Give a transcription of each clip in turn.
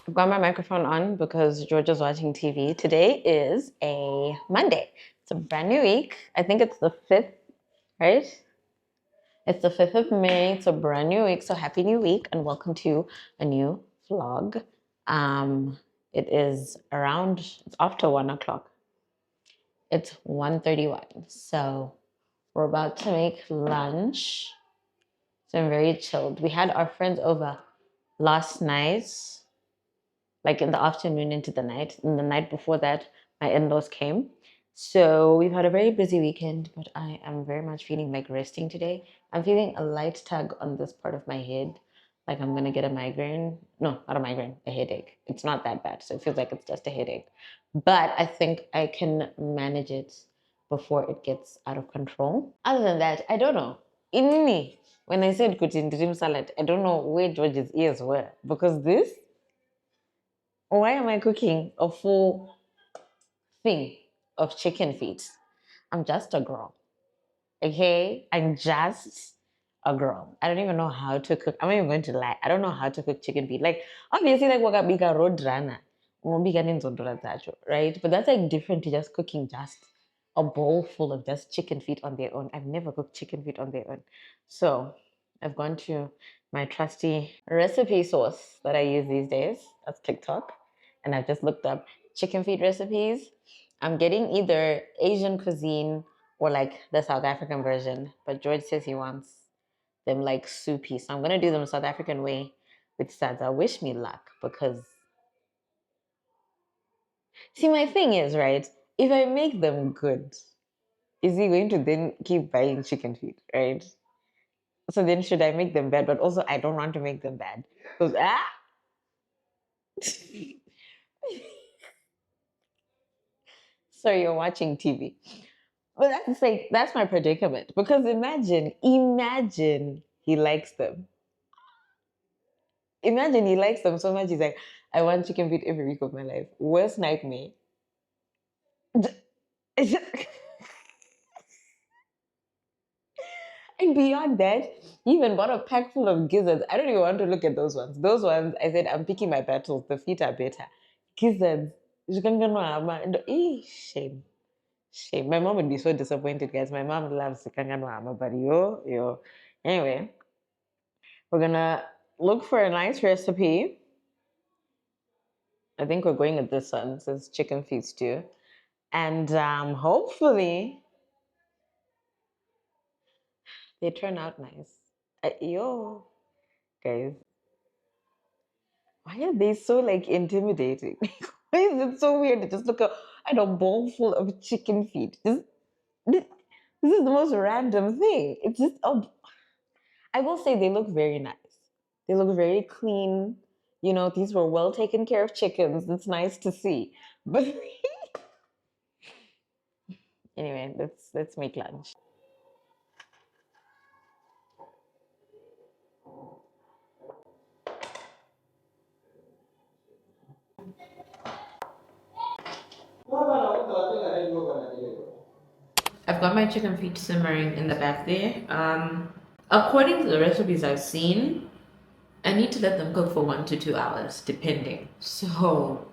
I've got my microphone on because George is watching TV. Today is a Monday. It's a brand new week. I think it's the 5th, right? It's the 5th of May. It's a brand new week. So happy new week and welcome to a new vlog. It is it's after 1 o'clock. It's 1:31. So we're about to make lunch. So I'm very chilled. We had our friends over last night, like in the afternoon into the night. And the night before that, my in-laws came. So we've had a very busy weekend, but I am very much feeling like resting today. I'm feeling a light tug on this part of my head. Like I'm gonna get a migraine. No, not a migraine, a headache. It's not that bad. So it feels like it's just a headache. But I think I can manage it before it gets out of control. Other than that, I don't know. In me, when I said cooking dream salad, I don't know where George's ears were. Because this, why am I cooking a full thing of chicken feet? I'm just a girl. Okay? I'm just a girl. I don't even know how to cook. I'm not even going to lie. I don't know how to cook chicken feet. Like, obviously, like, wakabika road rana. Right? But that's like different to just cooking just a bowl full of just chicken feet on their own. I've never cooked chicken feet on their own. So I've gone to my trusty recipe source that I use these days. That's TikTok. And I've just looked up chicken feet recipes. I'm getting either Asian cuisine or like the South African version. But George says he wants them like soupy. So I'm going to do them South African way with sadza. Wish me luck because see, my thing is, right, if I make them good, is he going to then keep buying chicken feet, right? So then should I make them bad? But also, I don't want to make them bad. Because, sorry, you're watching TV. But that's like, that's my predicament. Because imagine he likes them. Imagine he likes them so much, he's like, I want chicken feet every week of my life. Worst nightmare. And beyond that, he even bought a pack full of gizzards. I don't even want to look at those ones. Those ones, I said, I'm picking my battles. The feet are better. Gizzards. Shame. Shame. My mom would be so disappointed, guys. My mom loves Kanganwama, but yo. Anyway, we're gonna look for a nice recipe. I think we're going with this one. It says chicken feet stew. And hopefully they turn out nice. Guys, why are they so like intimidating? Why is it so weird to just look at a bowl full of chicken feet? This is the most random thing. It's just I will say they look very nice. They look very clean. You know, these were well taken care of chickens. It's nice to see. But anyway, let's make lunch. I've got my chicken feet simmering in the back there. According to the recipes I've seen, I need to let them cook for 1 to 2 hours, depending. So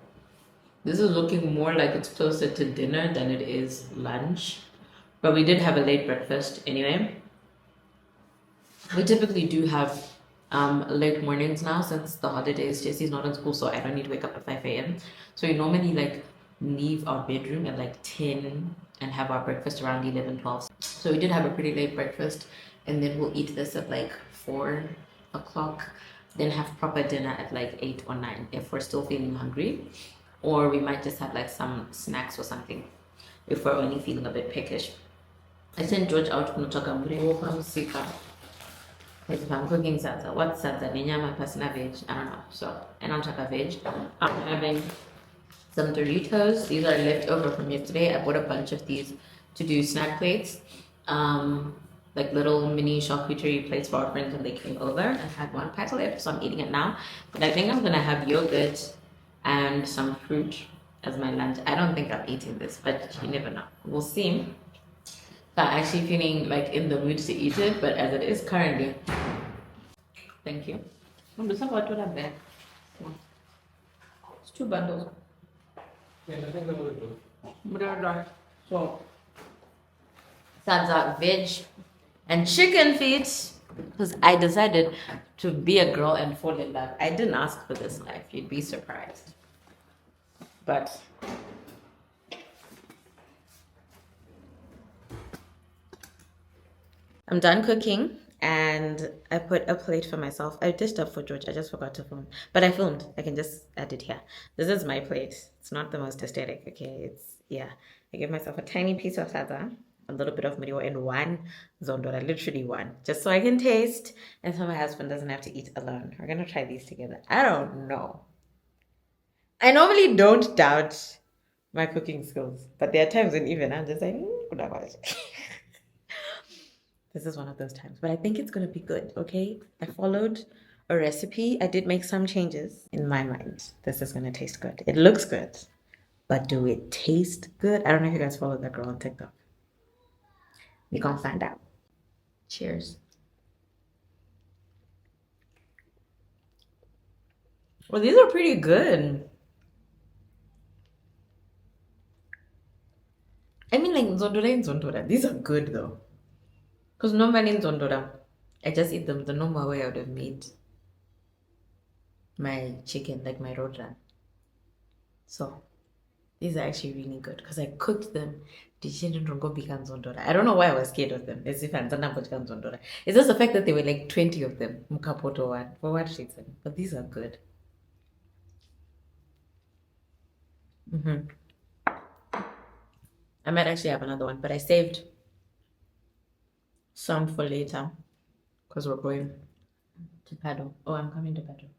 this is looking more like it's closer to dinner than it is lunch. But we did have a late breakfast anyway. We typically do have late mornings now since the holidays. Jesse's not in school, so I don't need to wake up at 5 a.m. So we normally like leave our bedroom at like 10 and have our breakfast around 11, 12. So we did have a pretty late breakfast, and then we'll eat this at like 4 o'clock, then have proper dinner at like 8 or 9 if we're still feeling hungry, or we might just have like some snacks or something if we're only feeling a bit peckish. I sent George out from Sika. If I'm cooking salsa, what salsa? Ninyama pasna veg. I don't know. So, and on top of veg, I'm having some Doritos. These are left over from yesterday. I bought a bunch of these to do snack plates. Like little mini charcuterie plates for our friends when they came over. I had one pack left, so I'm eating it now. But I think I'm gonna have yogurt and some fruit as my lunch. I don't think I'm eating this, but you never know. We'll see. Not actually feeling like in the mood to eat it, but as it is currently, thank you. It's 2 bundles. So, salsa, veg, and chicken feet. Because I decided to be a girl and fall in love. I didn't ask for this life. You'd be surprised. But I'm done cooking and I put a plate for myself. I dished up for George. I just forgot to film. But I filmed. I can just add it here. This is my plate. It's not the most aesthetic, okay? Yeah. I give myself a tiny piece of salsa, a little bit of muriwo, and one zondora, literally one, just so I can taste and so my husband doesn't have to eat alone. We're gonna try these together. I don't know. I normally don't doubt my cooking skills, but there are times when even I'm just like, this is one of those times, but I think it's gonna be good, okay? I followed a recipe. I did make some changes in my mind. This is gonna taste good. It looks good, but do it taste good? I don't know if you guys follow that girl on TikTok. We can't find out. Cheers. Well, these are pretty good. I mean, like zondora and zondora. These are good though. Because normally in zondora, I just eat them the normal way I would have made my chicken, like my rojan. So these are actually really good because I cooked them. I don't know why I was scared of them. It's just the fact that there were like 20 of them. For what reason? But these are good. I might actually have another one, but I saved some for later because we're going to paddle. Oh, I'm coming to paddle.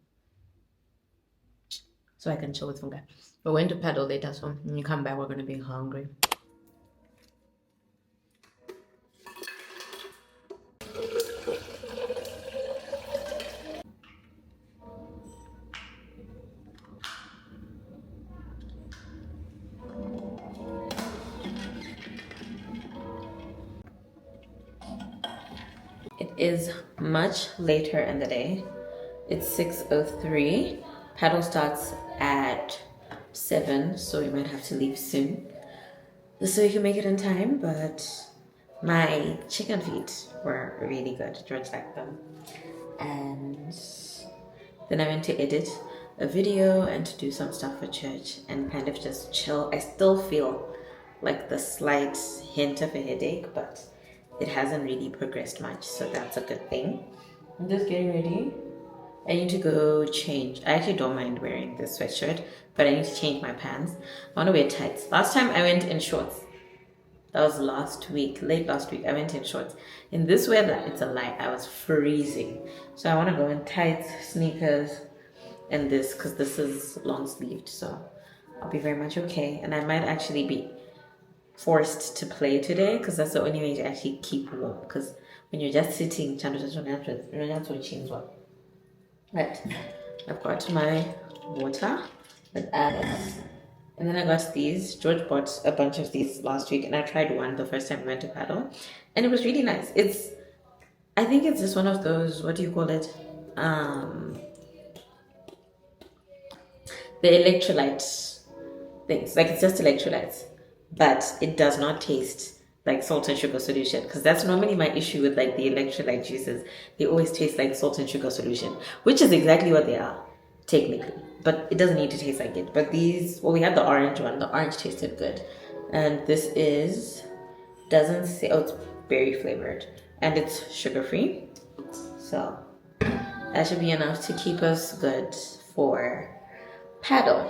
So I can chill with Funga. We're going to paddle later, so when you come back, we're going to be hungry. It is much later in the day. It's 6:03. Paddle starts at 7, so we might have to leave soon. Just so we can make it in time, but my chicken feet were really good. George liked them. And then I went to edit a video and to do some stuff for church and kind of just chill. I still feel like the slight hint of a headache, but it hasn't really progressed much, so that's a good thing. I'm just getting ready. I need to go change. I actually don't mind wearing this sweatshirt, but I need to change my pants. I want to wear tights. Last time I went in shorts. That was last week, late last week. I went in shorts. In this weather, it's a lie. I was freezing. So I want to go in tights, sneakers, and this, because this is long sleeved. So I'll be very much okay. And I might actually be forced to play today because that's the only way to actually keep warm. Because when you're just sitting, right, I've got my water with Alex. And then I got these. George bought a bunch of these last week, and I tried one the first time I went to paddle, and it was really nice. I think it's just one of those, what do you call it? The electrolyte things. Like, it's just electrolytes, but it does not taste like salt and sugar solution, because that's normally my issue with like the electrolyte juices. They always taste like salt and sugar solution, which is exactly what they are technically, but it doesn't need to taste like it. But these, well, we had the orange one. The orange tasted good, and this doesn't say, oh, it's berry flavored and it's sugar free, so that should be enough to keep us good for paddle.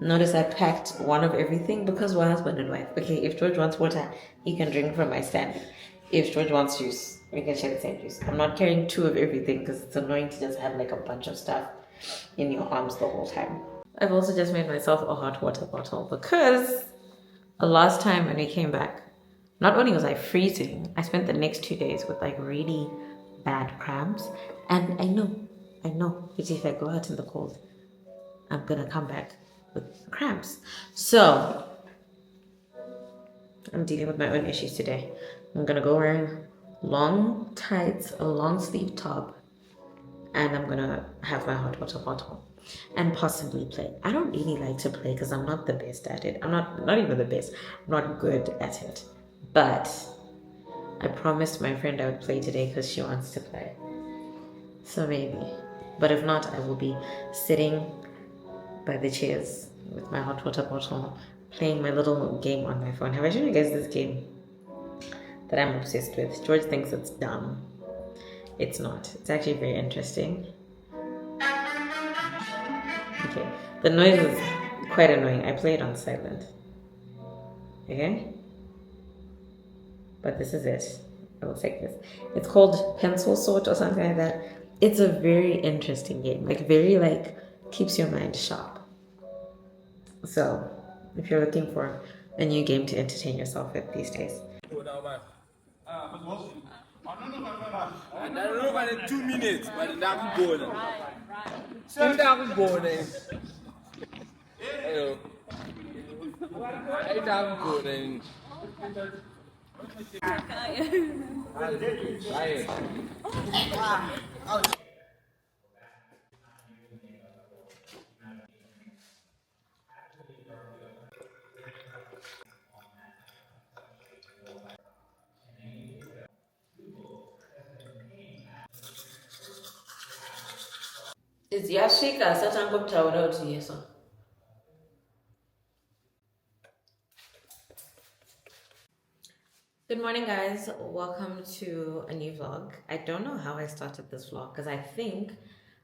Notice I packed one of everything because we're husband and wife. Okay, if George wants water, he can drink from my stand. If George wants juice, we can share the same juice. I'm not carrying 2 of everything because it's annoying to just have like a bunch of stuff in your arms the whole time. I've also just made myself a hot water bottle because the last time when we came back, not only was I freezing, I spent the next 2 days with like really bad cramps. And I know, if I go out in the cold, I'm gonna come back with cramps. So I'm dealing with my own issues today. I'm gonna go wearing long tights, a long sleeve top, and I'm gonna have my hot water bottle and possibly play. I don't really like to play because I'm not the best at it. I'm not even the best. I'm not good at it. But I promised my friend I would play today because she wants to play. So maybe. But if not, I will be sitting by the chairs with my hot water bottle, playing my little game on my phone. Have I shown you guys this game that I'm obsessed with? George thinks it's dumb. It's not. It's actually very interesting. Okay. The noise is quite annoying. I play it on silent. Okay? But this is it. It looks like this. It's called Pencil Sort or something like that. It's a very interesting game. Very keeps your mind sharp. So, if you're looking for a new game to entertain yourself with these days. I don't know about in 2 minutes, but the damn goal. Send down goal. Hello. I damn goal. Is Yashika such a good tower to you, sir? Good morning, guys. Welcome to a new vlog. I don't know how I started this vlog because I think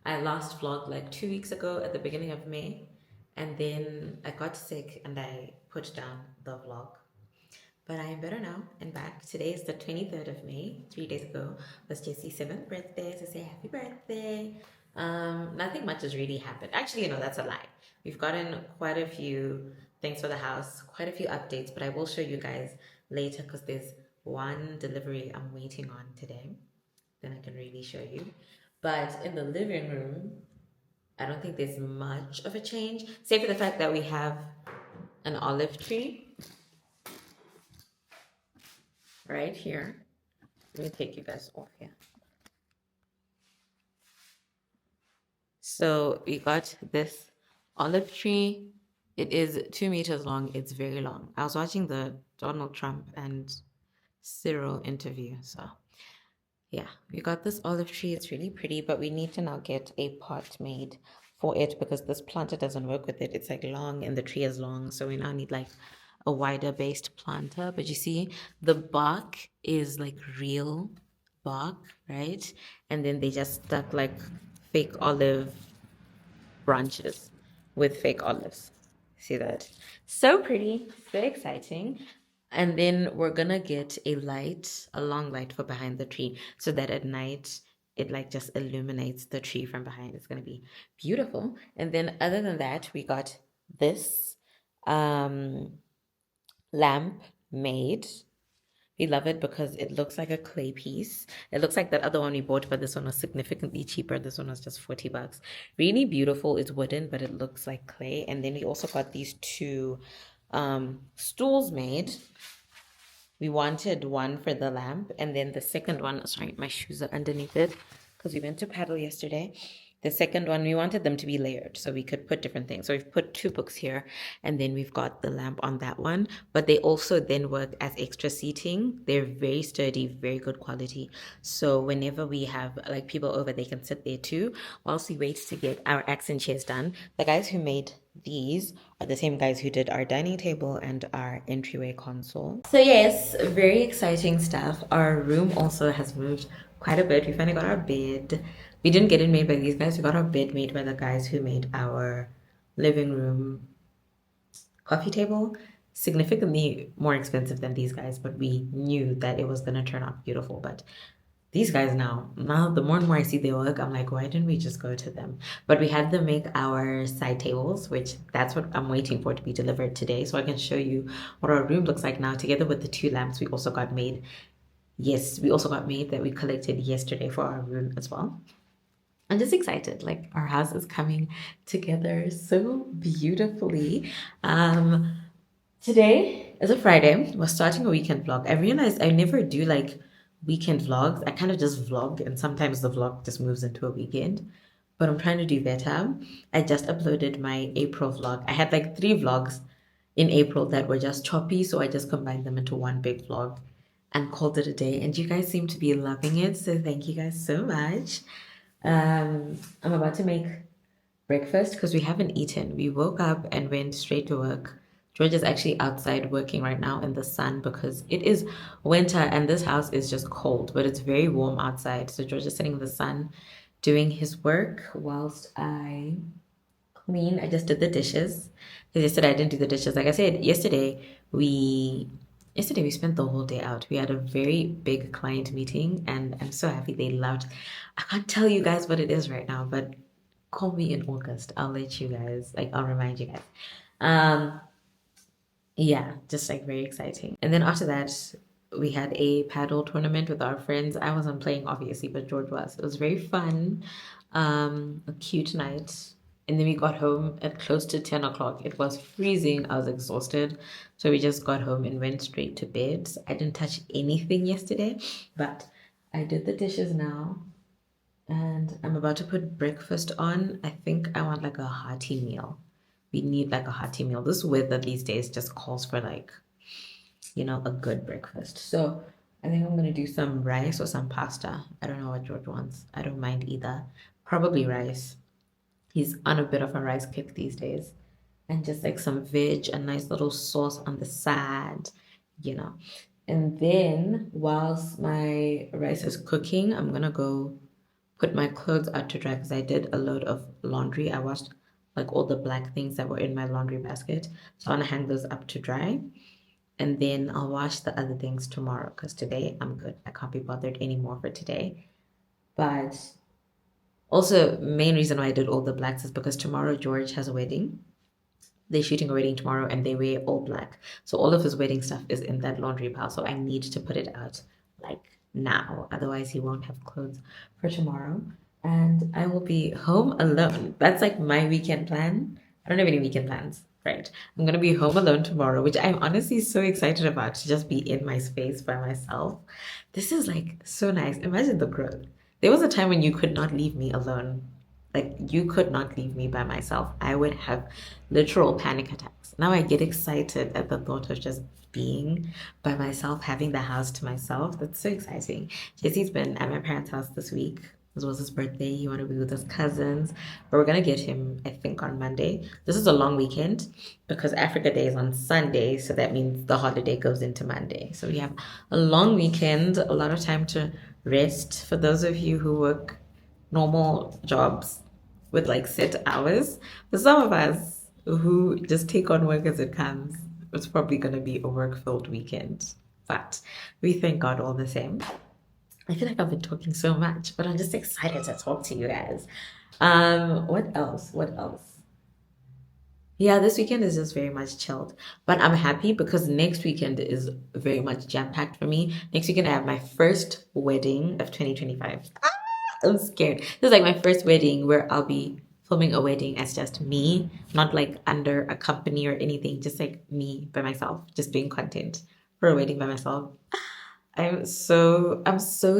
I last vlogged like 2 weeks ago at the beginning of May, and then I got sick and I put down the vlog. But I am better now and back. Today is the 23rd of May. 3 days ago was Jesse's 7th birthday, so say happy birthday. Nothing much has really happened. Actually, that's a lie. We've gotten quite a few things for the house, quite a few updates, but I will show you guys later because there's one delivery I'm waiting on today. Then I can really show you. But in the living room, I don't think there's much of a change, save for the fact that we have an olive tree right here. Let me take you guys off here. So we got this olive tree. It is 2 meters long. It's very long. I was watching the Donald Trump and Cyril interview. So yeah, we got this olive tree. It's really pretty, but we need to now get a pot made for it because this planter doesn't work with it. It's like long and the tree is long. So we now need like a wider based planter. But you see, the bark is like real bark, right? And then they just stuck like fake olive branches with fake olives. See that? So pretty, so exciting. And then we're gonna get a long light for behind the tree so that at night it like just illuminates the tree from behind. It's gonna be beautiful. And then other than that, we got this lamp made. We love it because it looks like a clay piece. It looks like that other one we bought, but this one was significantly cheaper. This one was just $40. Really beautiful. It's wooden, but it looks like clay. And then we also got these two stools made. We wanted one for the lamp, and then the second one, sorry, my shoes are underneath it because we went to paddle yesterday. The second one, we wanted them to be layered so we could put different things. So we've put 2 books here, and then we've got the lamp on that one. But they also then work as extra seating. They're very sturdy, very good quality. So whenever we have like people over, they can sit there too whilst we wait to get our accent chairs done. The guys who made these are the same guys who did our dining table and our entryway console. So yes, very exciting stuff. Our room also has moved quite a bit. We finally got our bed. We didn't get it made by these guys. We got our bed made by the guys who made our living room coffee table. Significantly more expensive than these guys, but we knew that it was going to turn out beautiful. But these guys now the more and more I see their work, I'm like, why didn't we just go to them? But we had them make our side tables, which that's what I'm waiting for to be delivered today, so I can show you what our room looks like now, together with the 2 lamps we also got made. Yes, we also got made that we collected yesterday for our room as well. I'm just excited. Like, our house is coming together so beautifully. Today is a Friday. We're starting a weekend vlog. I realized I never do like weekend vlogs. I kind of just vlog, and sometimes the vlog just moves into a weekend. But I'm trying to do better. I just uploaded my April vlog. I had like 3 vlogs in April that were just choppy, so I just combined them into one big vlog and called it a day. And you guys seem to be loving it, so thank you guys so much. I'm about to make breakfast because we haven't eaten. We woke up and went straight to work. George is actually outside working right now in the sun because it is winter and this house is just cold, but it's very warm outside. So George is sitting in the sun doing his work whilst I clean. I just did the dishes because yesterday I didn't do the dishes. Like I said, yesterday we spent the whole day out. We had a very big client meeting and I'm so happy they loved. I can't tell you guys what it is right now, but call me in August. I'll let you guys, like, I'll remind you guys. Um, yeah, just like very exciting. And then after that, we had a paddle tournament with our friends. I wasn't playing, obviously, but George was. It was very fun. A cute night. And then we got home at close to 10 o'clock. It was freezing. I was exhausted. So we just got home and went straight to bed. I didn't touch anything yesterday, but I did the dishes now. And I'm about to put breakfast on. I think I want like a hearty meal. We need like a hearty meal. This weather these days just calls for like, a good breakfast. So I think I'm gonna do some rice or some pasta. I don't know what George wants. I don't mind either. Probably rice. He's on a bit of a rice kick these days. And just like some veg, a nice little sauce on the side, you know. And then whilst my rice is cooking, I'm gonna go put my clothes out to dry because I did a load of laundry. I washed like all the black things that were in my laundry basket. So I want to hang those up to dry. And then I'll wash the other things tomorrow because today I'm good. I can't be bothered anymore for today. But also, main reason why I did all the blacks is because tomorrow George has a wedding. They're shooting a wedding tomorrow and they wear all black. So all of his wedding stuff is in that laundry pile. So I need to put it out like now. Otherwise, he won't have clothes for tomorrow. And I will be home alone. That's like my weekend plan. I don't have any weekend plans, right? I'm going to be home alone tomorrow, which I'm honestly so excited about to just be in my space by myself. This is like so nice. Imagine the growth. There was a time when you could not leave me alone. Like, you could not leave me by myself. I would have literal panic attacks. Now I get excited at the thought of just being by myself, having the house to myself. That's so exciting. Jesse's been at my parents' house this week. This was his birthday. He wanted to be with his cousins. But we're going to get him, I think, on Monday. This is a long weekend because Africa Day is on Sunday. So that means the holiday goes into Monday. So we have a long weekend, a lot of time to rest. For those of you who work normal jobs with like set hours. For some of us who just take on work as it comes, it's probably going to be a work-filled weekend. But we thank God all the same. I feel like I've been talking so much, but I'm just excited to talk to you guys. What else? What else? Yeah, this weekend is just very much chilled. But I'm happy because next weekend is very much jam-packed for me. Next weekend I have my first wedding of 2025. I'm scared. This is like my first wedding where I'll be filming a wedding as just me, not like under a company or anything, just like me by myself, just doing content for a wedding by myself. I'm so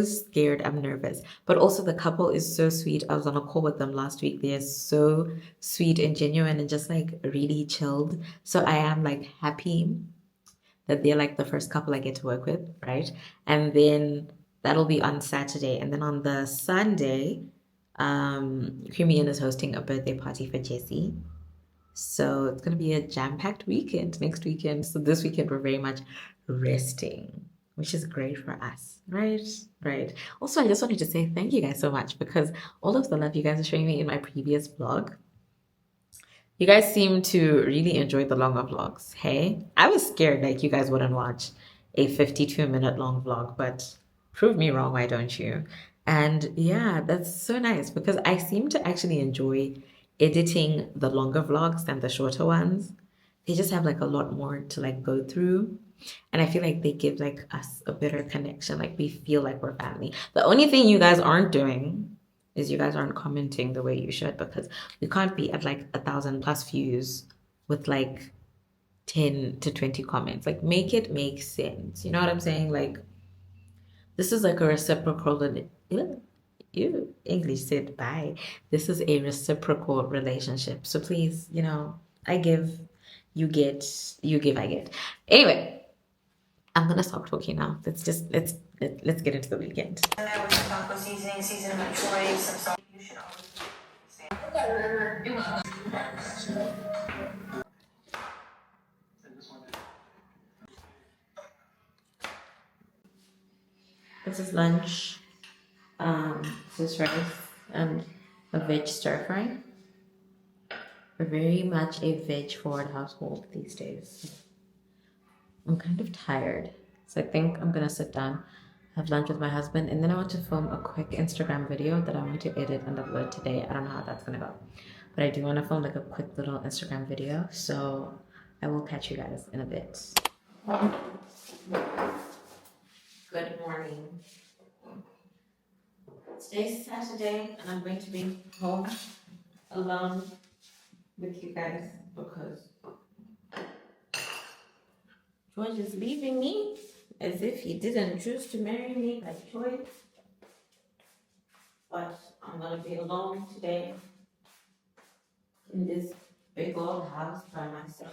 scared. I'm nervous. But also the couple is so sweet. I was on a call with them last week. They're so sweet and genuine and just like really chilled. So I am like happy that they're like the first couple I get to work with, right? And then that'll be on Saturday. And then on the Sunday, Creamy Inn is hosting a birthday party for Jessie. So it's gonna be a jam-packed weekend next weekend. So this weekend we're very much resting, which is great for us, right? Right. Also, I just wanted to say thank you guys so much because all of the love you guys are showing me in my previous vlog, you guys seem to really enjoy the longer vlogs. Hey, I was scared like you guys wouldn't watch a 52-minute long vlog, but prove me wrong, why don't you? And yeah, that's so nice because I seem to actually enjoy editing the longer vlogs than the shorter ones. They just have like a lot more to like go through. And I feel like they give like us a better connection. Like we feel like we're family. The only thing you guys aren't doing is you guys aren't commenting the way you should because we can't be at like 1,000+ views with like 10 to 20 comments. Like make it make sense. You know what I'm saying? Like This is like a reciprocal. You English said bye. This is a reciprocal relationship. So please, I give, you get, you give, I get. Anyway, I'm gonna stop talking now. Let's get into the weekend. And that was taco seasoning my chores, some salt. You should always This is lunch. This is rice and a veg stir fry. We're very much a veg forward household these days. I'm kind of tired, so I think I'm gonna sit down, have lunch with my husband, and then I want to film a quick Instagram video that I want to edit and upload today. I don't know how that's gonna go, but I do want to film like a quick little Instagram video, so I will catch you guys in a bit. Good morning. Today's Saturday, and I'm going to be home alone with you guys because George is leaving me as if he didn't choose to marry me by choice. But I'm gonna be alone today in this big old house by myself.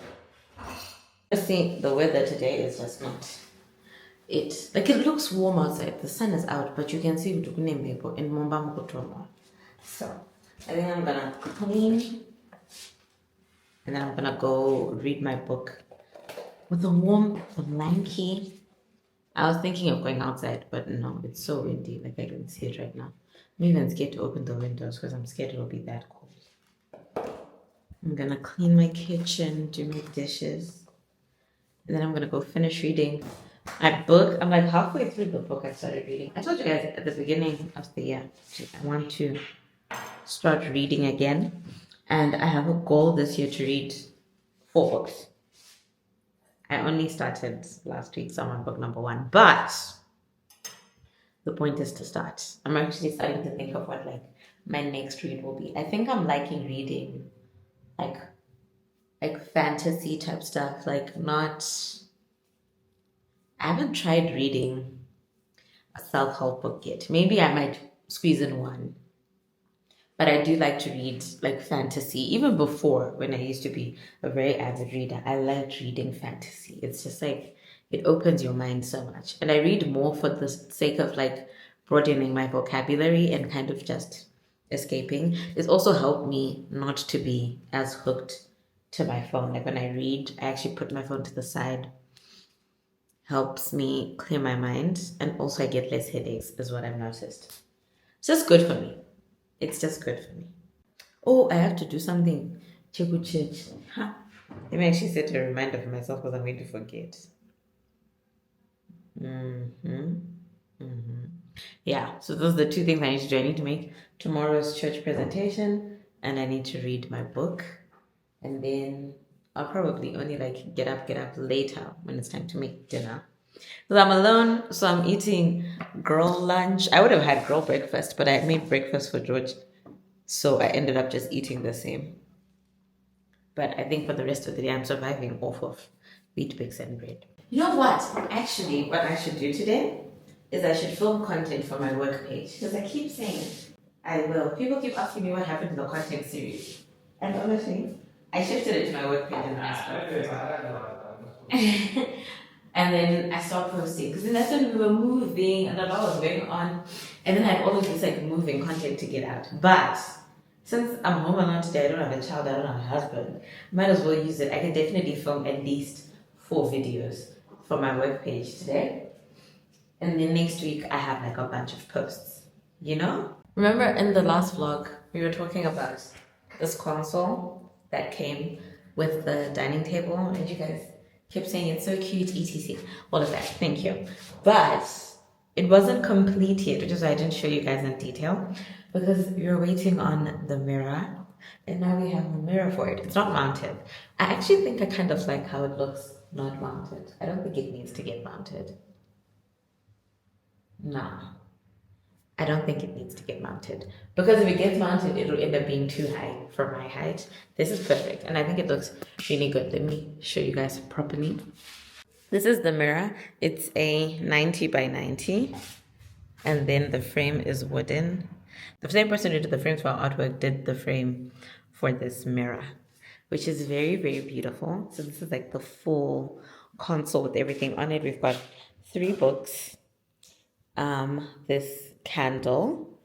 I think the weather today is just not it. Like, it looks warm outside, the sun is out, but you can see in Mumba. So I think I'm gonna clean and then I'm gonna go read my book with a warm blankie. I was thinking of going outside, but no, it's so windy. Like, I can see it right now. I'm even scared to open the windows because I'm scared it'll be that cold. I'm gonna clean my kitchen, do my dishes, and then I'm gonna go finish reading my book. I'm like halfway through the book I started reading. I told you guys at the beginning of the year I want to start reading again, and I have a goal this year to read 4 books. I only started last week, so I'm on book number 1, but the point is to start. I'm actually starting to think of what like my next read will be. I think I'm liking reading like fantasy type stuff, like not. I haven't tried reading a self-help book yet. Maybe I might squeeze in one. But I do like to read like fantasy. Even before, when I used to be a very avid reader, I liked reading fantasy. It's just like, it opens your mind so much. And I read more for the sake of like broadening my vocabulary and kind of just escaping. It's also helped me not to be as hooked to my phone. Like, when I read, I actually put my phone to the side. Helps me clear my mind. And also I get less headaches is what I've noticed. It's just good for me. It's just good for me. Oh, I have to do something. Cheku church. Huh? Let me actually set a reminder for myself because I'm going to forget. Yeah, so those are the 2 things I need to do. I need to make tomorrow's church presentation and I need to read my book. And then I'll probably only like get up later when it's time to make dinner. Because I'm alone, so I'm eating girl lunch. I would have had girl breakfast, but I made breakfast for George. So I ended up just eating the same. But I think for the rest of the day, I'm surviving off of wheat bix and bread. You know what? Actually, what I should do today is I should film content for my work page. Because I keep saying I will. People keep asking me what happened to the content series. And honestly, I shifted it to my work page and I and then I stopped posting because then that's when we were moving and a lot was going on. And then I had all of this like moving content to get out. But since I'm home alone today, I don't have a child, I don't have a husband, might as well use it. I can definitely film at least 4 videos for my work page today. And then next week I have like a bunch of posts, Remember in the last vlog, we were talking about this console that came with the dining table, and you guys kept saying it's so cute, etc. All of that, thank you. But it wasn't complete yet, which is why I didn't show you guys in detail, because we were waiting on the mirror, and now we have a mirror for it. It's not mounted. I actually think I kind of like how it looks not mounted. I don't think it needs to get mounted. Nah. I don't think it needs to get mounted, because if it gets mounted, it'll end up being too high for my height. This is perfect, and I think it looks really good. Let me show you guys properly. This is the mirror. It's a 90 by 90. And then the frame is wooden. The same person who did the frames for our artwork did the frame for this mirror, which is very, very beautiful. So this is like the full console with everything on it. We've got 3 books, this candle,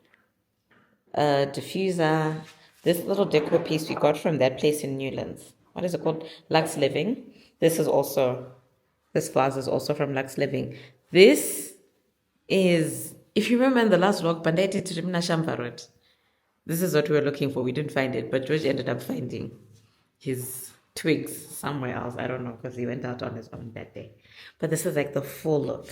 a diffuser, this little decor piece we got from that place in Newlands. What is it called? Lux Living. This vase is also from Lux Living. This is, if you remember in the last vlog, Bandaiti Trimna Shamvarot. This is what we were looking for. We didn't find it, but George ended up finding his twigs somewhere else. I don't know, because he went out on his own that day. But this is like the full look.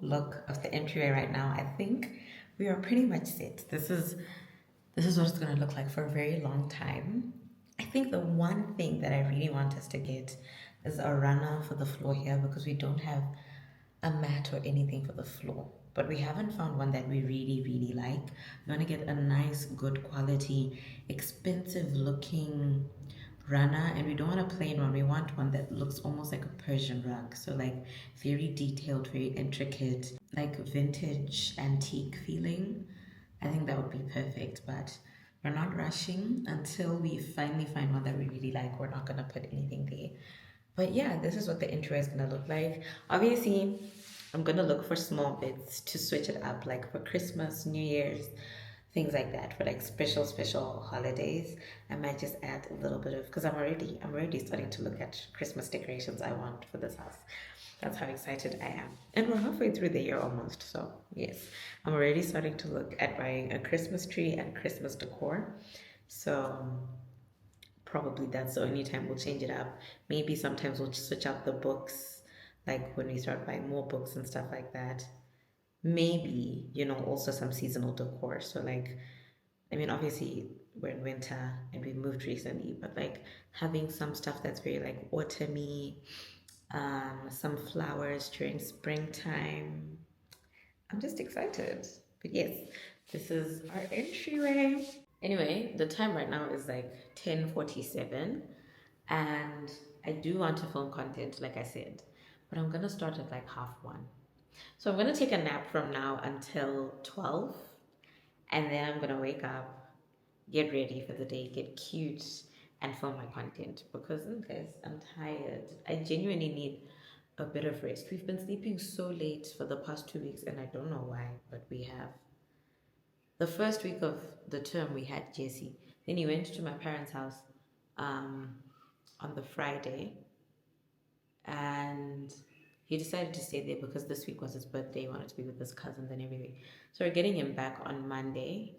Look of the entryway right now. I think we are pretty much set. This is what it's going to look like for a very long time. I think the one thing that I really want us to get is a runner for the floor here, because we don't have a mat or anything for the floor, but we haven't found one that we really like. We want to get a nice, good quality, expensive looking runner, and we don't want a plain one. We want one that looks almost like a Persian rug, so like very detailed, very intricate, like vintage antique feeling. I think that would be perfect, but we're not rushing until we finally find one that we really like. We're not going to put anything there. But yeah, this is what the intro is going to look like. Obviously, I'm going to look for small bits to switch it up, like for Christmas, New Year's, things like that. For like special holidays, I might just add a little bit of, because I'm already starting to look at Christmas decorations I want for this house. That's how excited I am. And we're halfway through the year almost, so yes, I'm already starting to look at buying a Christmas tree and Christmas decor. So probably that's the only time we'll change it up. Maybe sometimes we'll switch out the books, like when we start buying more books and stuff like that. Maybe, also some seasonal decor. So like, I mean, obviously we're in winter and we moved recently, but like having some stuff that's very like autumny, some flowers during springtime. I'm just excited. But yes, this is our entryway. Anyway, the time right now is like 10:47, and I do want to film content, like I said, but I'm gonna start at like 1:30. So I'm gonna take a nap from now until 12, and then I'm gonna wake up, get ready for the day, get cute, and film my content, because guys, I'm tired. I genuinely need a bit of rest. We've been sleeping so late for the past 2 weeks, and I don't know why, but we have. The first week of the term, we had Jesse. Then he went to my parents' house on the Friday, and he decided to stay there because this week was his birthday. He wanted to be with his cousins and everything. So we're getting him back on Monday,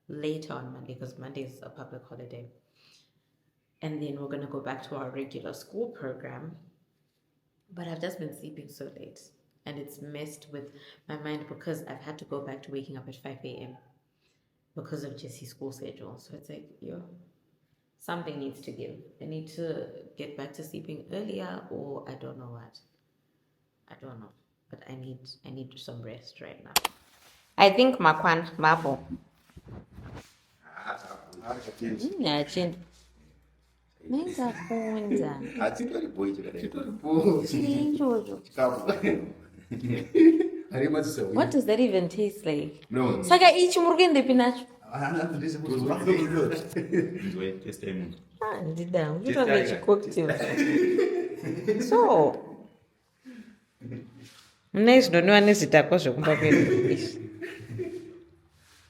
later on Monday, because Monday is a public holiday. And then we're going to go back to our regular school program. But I've just been sleeping so late, and it's messed with my mind because I've had to go back to waking up at 5 a.m. because of Jesse's school schedule. So it's like, something needs to give. I need to get back to sleeping earlier, or I don't know what. I don't know, but I need some rest right now. I think Makwan Mabo. What does that even taste like? No. Saka each murgen de pinach. So nice, no one is it.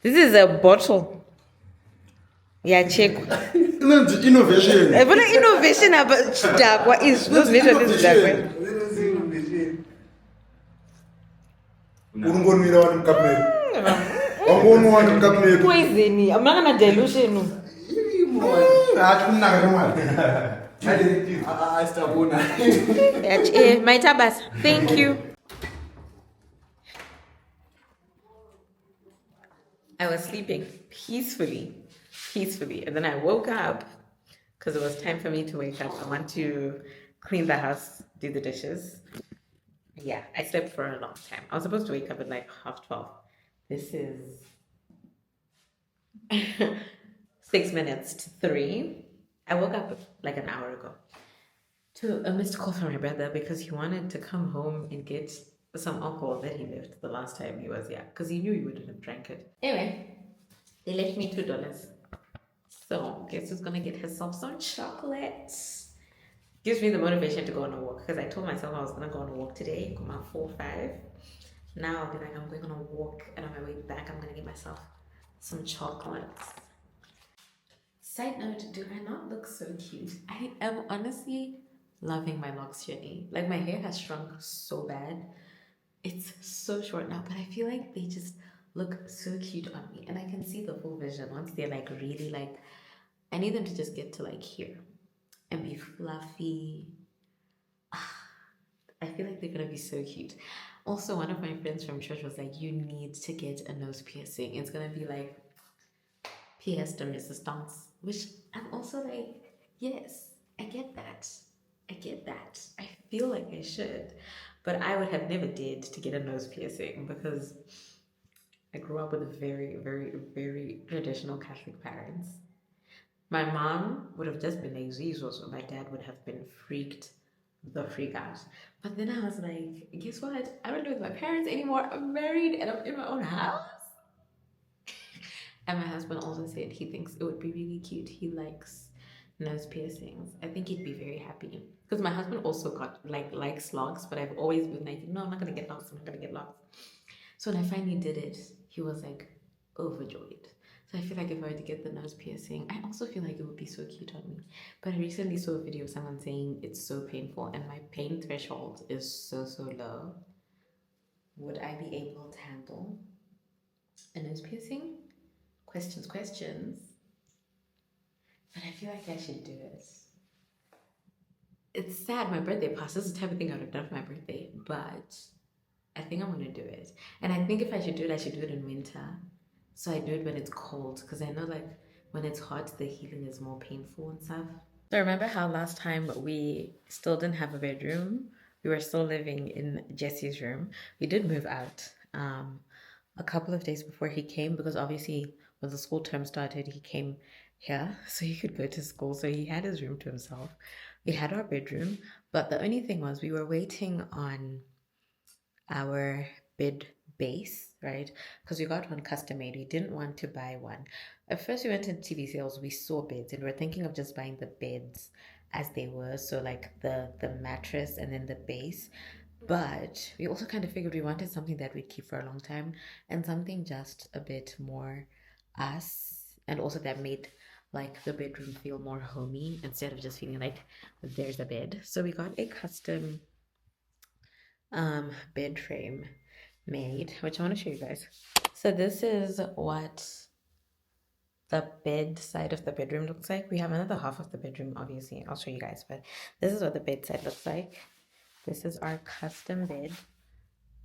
This is a bottle. Yeah, check. Innovation. Innovation about Dakwa is not made of this Dakwa. Ungonwira wanimkapneri. Wangonwa wanimkapneri. Poison. I'm not gonna delusion. My tabas. Thank you. I was sleeping peacefully, and then I woke up because it was time for me to wake up. I want to clean the house, do the dishes. Yeah, I slept for a long time. I was supposed to wake up at like 12:30. This is 6 minutes to 3. I woke up like an hour ago to a missed call from my brother because he wanted to come home and get some alcohol that he left the last time he was here because he knew he wouldn't have drank it. Anyway, they left me $2. So guess who's gonna get herself some chocolates? Gives me the motivation to go on a walk because I told myself I was gonna go on a walk today, come out 4-5. Now I'll be like, I'm going on a walk, and on my way back, I'm gonna get myself some chocolates. Side note, do I not look so cute? I am honestly loving my locks journey. Like my hair has shrunk so bad. It's so short now, but I feel like they just look so cute on me, and I can see the full vision once they're like really like. I need them to just get to like here and be fluffy. I feel like they're gonna be so cute. Also, one of my friends from church was like, "You need to get a nose piercing. It's gonna be like pièce de resistance," which I'm also like, yes, I get that. I feel like I should, but I would have never dared to get a nose piercing because I grew up with very, very, very traditional Catholic parents. My mom would have just been like Jesus, or my dad would have been the freak out. But then I was like, guess what? I don't live with my parents anymore. I'm married and I'm in my own house. And my husband also said he thinks it would be really cute. He likes nose piercings. I think he'd be very happy. Because my husband also got likes locks, but I've always been like, no, I'm not gonna get locks, I'm not gonna get locks. So when I finally did it, he was like overjoyed. So I feel like if I were to get the nose piercing, I also feel like it would be so cute on me. But I recently saw a video of someone saying it's so painful and my pain threshold is so low. Would I be able to handle a nose piercing? Questions. But I feel like I should do it. It's sad my birthday passed. This is the type of thing I would have done for my birthday, but I think I'm gonna do it. And I think if I should do it, I should do it in winter. So I do it when it's cold, because I know like when it's hot, the healing is more painful and stuff. So remember how last time we still didn't have a bedroom? We were still living in Jesse's room. We did move out a couple of days before he came, because obviously when the school term started, he came here so he could go to school. So he had his room to himself. We had our bedroom, but the only thing was we were waiting on our bed base, right? Because we got one custom made. We didn't want to buy one. At first, we went to TV sales, we saw beds, and we are thinking of just buying the beds as they were. So, like the mattress and then the base. But we also kind of figured we wanted something that we'd keep for a long time and something just a bit more us, and also that made like the bedroom feel more homey instead of just feeling like there's a bed. So we got a custom bed frame made, which I want to show you guys. So this is what the bed side of the bedroom looks like. We have another half of the bedroom, obviously. I'll show you guys, but this is what the bed side looks like. This is our custom bed.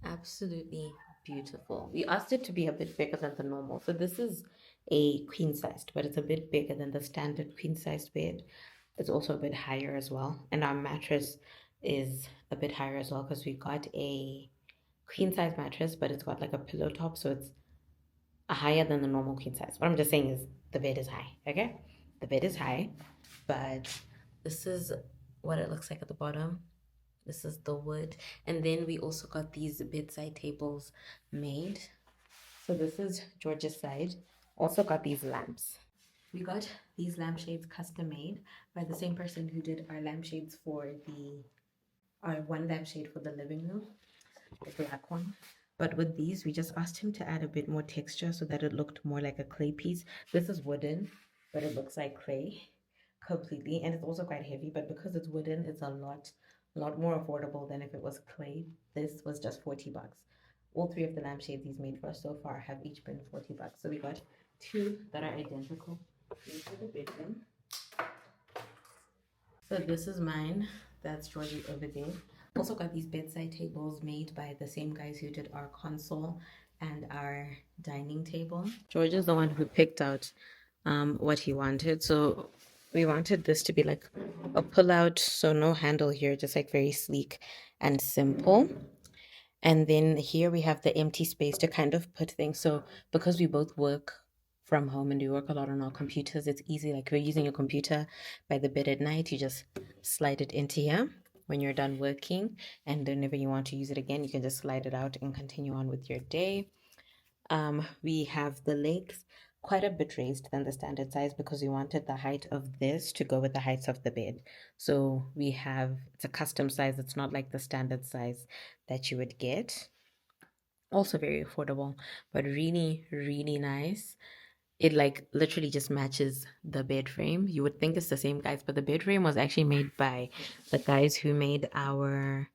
Absolutely beautiful. We asked it to be a bit bigger than the normal. So this is a queen sized, but it's a bit bigger than the standard queen sized bed. It's also a bit higher as well. And our mattress is a bit higher as well because we got a queen size mattress, but it's got like a pillow top, so it's higher than the normal queen size. What I'm just saying is the bed is high, okay? The bed is high, but this is what it looks like at the bottom. This is the wood. And then we also got these bedside tables made. So this is George's side. Also got these lamps. We got these lampshades custom made by the same person who did our lampshades for our one lampshade for the living room, the black one. But with these, we just asked him to add a bit more texture so that it looked more like a clay piece. This is wooden, but it looks like clay completely. And it's also quite heavy, but because it's wooden, it's a lot more affordable than if it was clay. This was just $40. all three of the lampshades he's made for us so far have each been $40. So we got two that are identical. These are the bedroom. So this is mine. That's Georgie over there. Also got these bedside tables made by the same guys who did our console and our dining table. George is the one who picked out what he wanted. So we wanted this to be like a pull-out, so no handle here, just like very sleek and simple. And then here we have the empty space to kind of put things. So because we both work from home and we work a lot on our computers, it's easy. Like we're using a computer by the bed at night, you just slide it into here when you're done working. And whenever you want to use it again, you can just slide it out and continue on with your day. We have the legs quite a bit raised than the standard size because we wanted the height of this to go with the heights of the bed. So we have, it's a custom size. It's not like the standard size that you would get. Also very affordable, but really, really nice. It like literally just matches the bed frame. You would think it's the same guys, but the bed frame was actually made by the guys who made our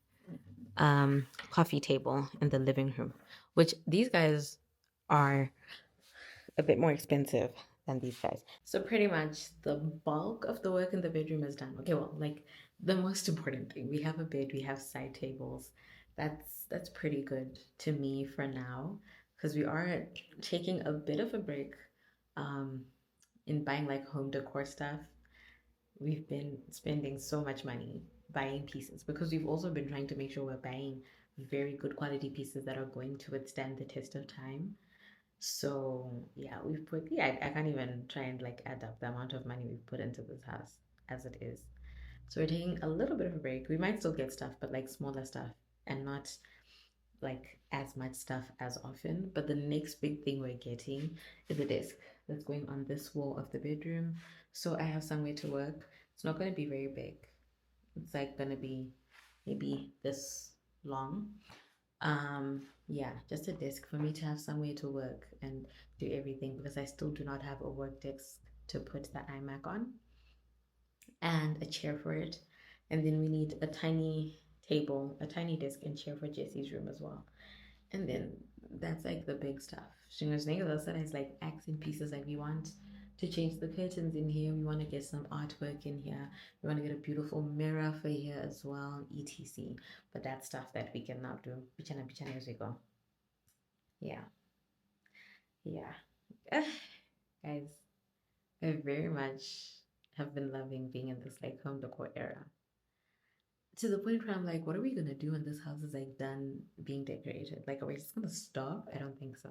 coffee table in the living room, which these guys are a bit more expensive than these guys. So pretty much the bulk of the work in the bedroom is done. Okay, well, like the most important thing, we have a bed, we have side tables. That's pretty good to me for now because we are taking a bit of a break in buying like home decor stuff. We've been spending so much money buying pieces because we've also been trying to make sure we're buying very good quality pieces that are going to withstand the test of time. So yeah, we've put, yeah, I can't even try and like add up the amount of money we've put into this house as it is. So we're taking a little bit of a break. We might still get stuff, but like smaller stuff and not like as much stuff as often. But the next big thing we're getting is a desk that's going on this wall of the bedroom. So I have somewhere to work. It's not going to be very big. It's like going to be maybe this long. Yeah, just a desk for me to have somewhere to work and do everything because I still do not have a work desk to put the iMac on and a chair for it. And then we need a tiny table, a tiny desk and chair for Jesse's room as well. And then that's like the big stuff. Shingo's Negalosa has like accent pieces like we want to change the curtains in here. We want to get some artwork in here. We want to get a beautiful mirror for here as well, etc. But that's stuff that we can now do. Pichana pichana as we go. Yeah. Yeah. Guys, I very much have been loving being in this like home decor era. To the point where I'm like, what are we gonna do when this house is like done being decorated? Like, are we just gonna stop? I don't think so.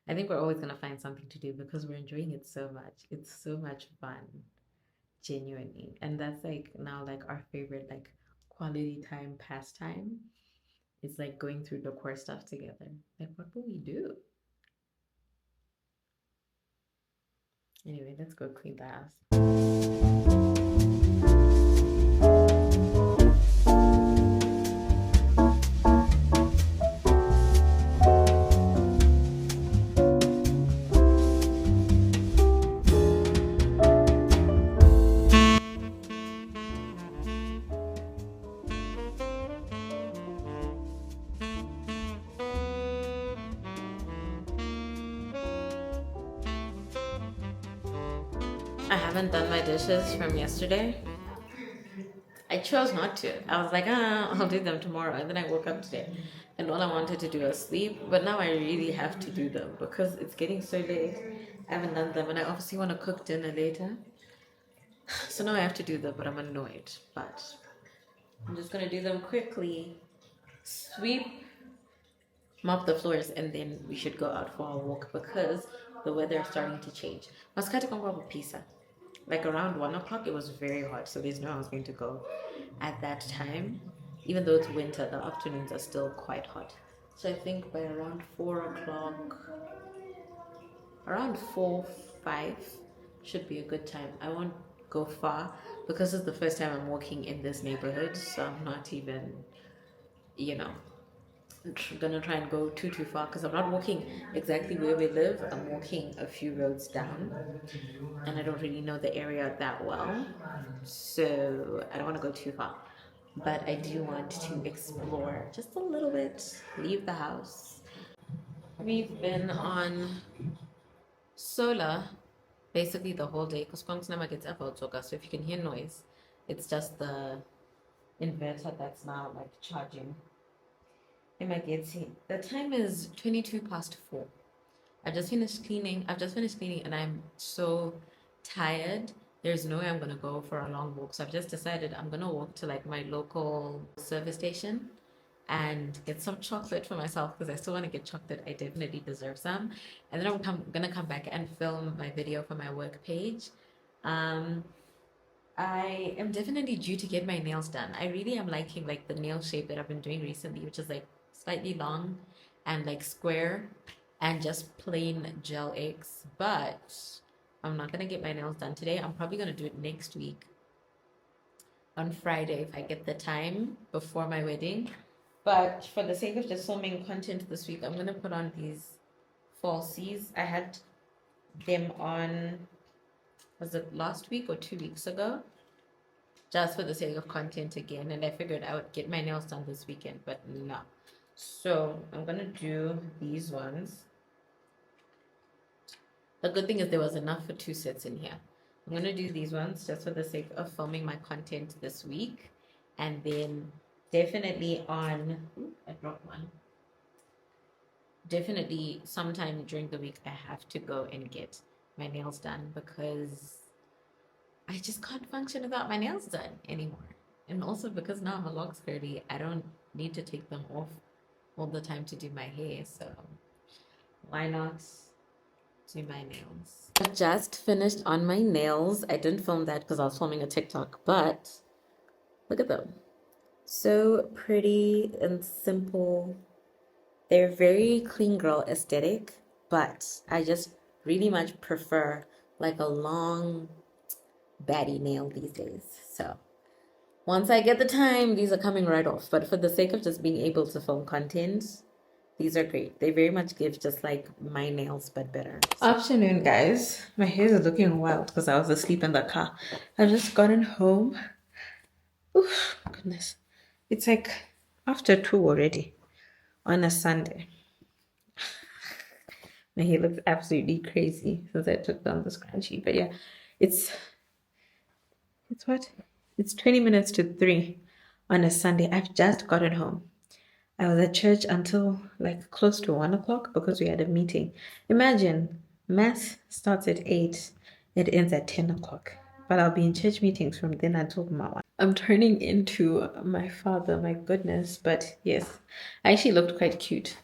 I think we're always gonna find something to do because we're enjoying it so much. It's so much fun, genuinely. And that's like now like our favorite like quality time pastime. It's like going through decor stuff together. Like, what will we do? Anyway, let's go clean the house. I haven't done my dishes from yesterday. I chose not to. I was like, I'll do them tomorrow. And then I woke up today and all I wanted to do was sleep. But now I really have to do them because it's getting so late. I haven't done them and I obviously want to cook dinner later. So now I have to do them, but I'm annoyed. But I'm just going to do them quickly. Sweep, mop the floors, and then we should go out for a walk because the weather is starting to change. Mascate con pizza. Like around 1 o'clock, it was very hot, so there's no I was going to go at that time. Even though it's winter, the afternoons are still quite hot. So I think by around 4 o'clock, around 4, 5 should be a good time. I won't go far because it's the first time I'm walking in this neighborhood, so I'm not even, you know, gonna try and go too far because I'm not walking exactly where we live. I'm walking a few roads down and I don't really know the area that well, so I don't want to go too far, but I do want to explore just a little bit, leave the house, We've been on solar basically the whole day because Kong's never gets ever so if you can hear noise, it's just the inverter that's now like charging. The time is 22 past 4. I've just finished cleaning. And I'm so tired. There's no way I'm gonna go for a long walk. So I've just decided I'm gonna walk to like my local service station and get some chocolate for myself because I still want to get chocolate. I definitely deserve some. And then gonna come back and film my video for my work page. Um, I am definitely due to get my nails done. I really am liking like the nail shape that I've been doing recently, which is like slightly long and like square and just plain gel eggs. But I'm not gonna get my nails done today. I'm probably gonna do it next week on Friday if I get the time before my wedding. But for the sake of just filming content this week, I'm gonna put on these falsies. I had them on, was it last week or 2 weeks ago? Just for the sake of content again. And I figured I would get my nails done this weekend, but no. So I'm gonna do these ones. The good thing is there was enough for 2 sets in here. I'm gonna do these ones just for the sake of filming my content this week. And then definitely on, I dropped one. Definitely sometime during the week I have to go and get my nails done because I just can't function without my nails done anymore. And also because now I'm a locks girly, I don't need to take them off all the time to do my hair. So why not do my nails? I just finished on my nails. I didn't film that because I was filming a TikTok, but look at them. So pretty and simple. They're very clean girl aesthetic, but I just really much prefer like a long baddie nail these days. So once I get the time, these are coming right off. But for the sake of just being able to film content, these are great. They very much give just like my nails, but better. Afternoon, guys. My hair is looking wild because I was asleep in the car. I've just gotten home. Oof, goodness. It's like after 2 already on a Sunday. My hair looks absolutely crazy since I took down the scrunchie. But yeah, it's what? It's 20 minutes to 3 on a Sunday. I've just gotten home. I was at church until like close to 1 o'clock because we had a meeting. Imagine, mass starts at 8, it ends at 10 o'clock. But I'll be in church meetings from then until tomorrow. I'm turning into my father, my goodness. But yes, I actually looked quite cute.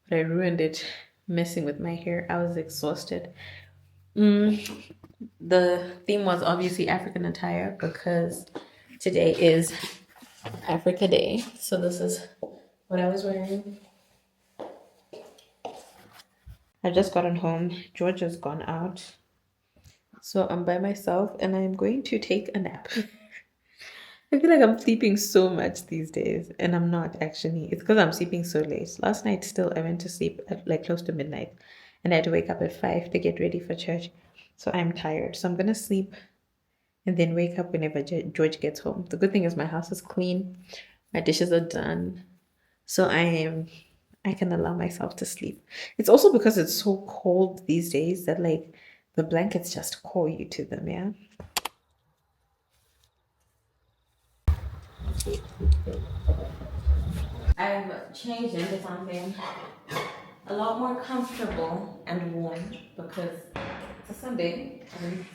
But I ruined it messing with my hair. I was exhausted. The theme was obviously African attire because today is Africa Day. So this is what I was wearing. I've just gotten home. George has gone out. So I'm by myself and I'm going to take a nap. I feel like I'm sleeping so much these days and I'm not actually. It's because I'm sleeping so late. Last night still I went to sleep at like close to midnight and I had to wake up at 5 to get ready for church. So I'm tired. So I'm going to sleep and then wake up whenever George gets home. The good thing is my house is clean. My dishes are done. So I can allow myself to sleep. It's also because it's so cold these days that like the blankets just call you to them, yeah? I've changed into something a lot more comfortable and warm because it's a Sunday. And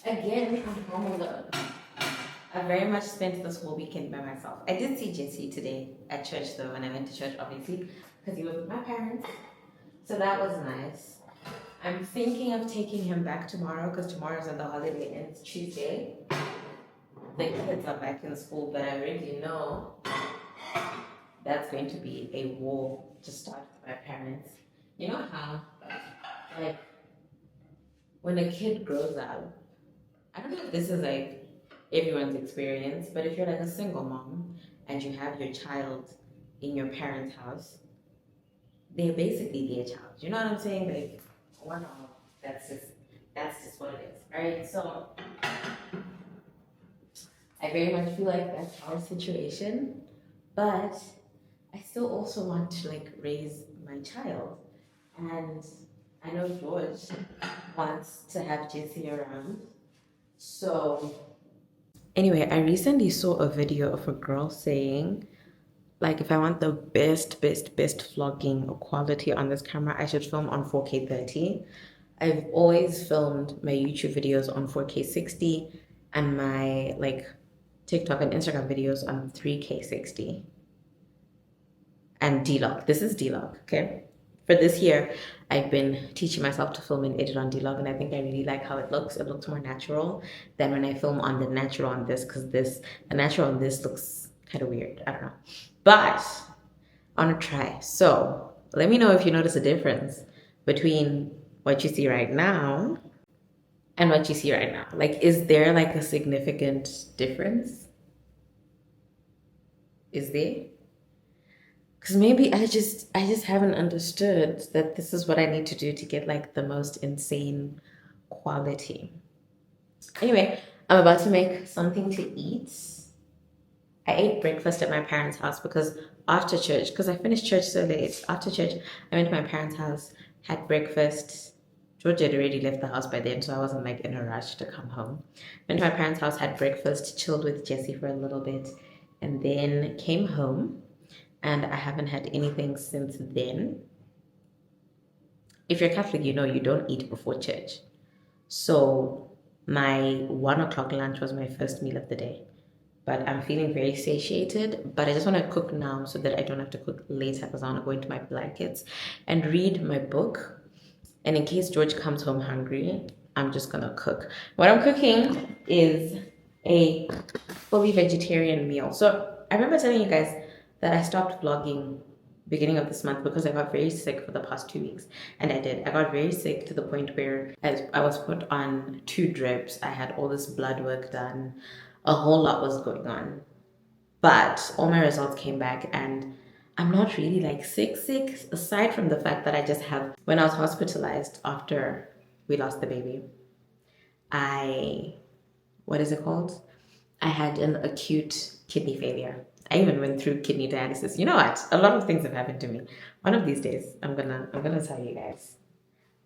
again, I'm home alone. I very much spent this whole weekend by myself. I did see Jesse today at church though, when I went to church, obviously, because he was with my parents. So that was nice. I'm thinking of taking him back tomorrow because tomorrow's on the holiday and it's Tuesday. The kids are back in school, but I already know that's going to be a war to start with my parents. You know how, like, when a kid grows up, I don't know if this is like everyone's experience, but if you're like a single mom and you have your child in your parents' house, they're basically their child. You know what I'm saying? Like, wow, that's just what it is, right? So I very much feel like that's our situation, but I still also want to like raise my child. And I know George wants to have Jessie around. So, anyway, I recently saw a video of a girl saying, like, if I want the best vlogging quality on this camera, I should film on 4K 30. I've always filmed my YouTube videos on 4K 60 and my like TikTok and Instagram videos on 3K 60 and D-Log. This is D-Log, okay? For this year, I've been teaching myself to film and edit on D-Log, and I think I really like how it looks. It looks more natural than when I film on the natural on this, because the natural on this looks kind of weird. I don't know. But I want to try. So let me know if you notice a difference between what you see right now and what you see right now. Like, is there like a significant difference? Is there? Because maybe I just haven't understood that this is what I need to do to get like the most insane quality. Anyway, I'm about to make something to eat. I ate breakfast at my parents' house because after church, because I finished church so late, after church, I went to my parents' house, had breakfast. George had already left the house by then, so I wasn't like in a rush to come home. Went to my parents' house, had breakfast, chilled with Jessie for a little bit, and then came home. And I haven't had anything since then. If you're Catholic, you know you don't eat before church. So my 1 o'clock lunch was my first meal of the day. But I'm feeling very satiated. But I just want to cook now so that I don't have to cook later because I want to go into my blankets and read my book. And in case George comes home hungry, I'm just going to cook. What I'm cooking is a fully vegetarian meal. So I remember telling you guys that I stopped vlogging beginning of this month because I got very sick for the past 2 weeks. And I did. I got very sick to the point where I was put on 2 drips. I had all this blood work done. A whole lot was going on. But all my results came back and I'm not really like sick, aside from the fact that I just have, when I was hospitalized after we lost the baby, what is it called? I had an acute kidney failure. I even went through kidney dialysis. You know what? A lot of things have happened to me. One of these days, I'm gonna tell you guys.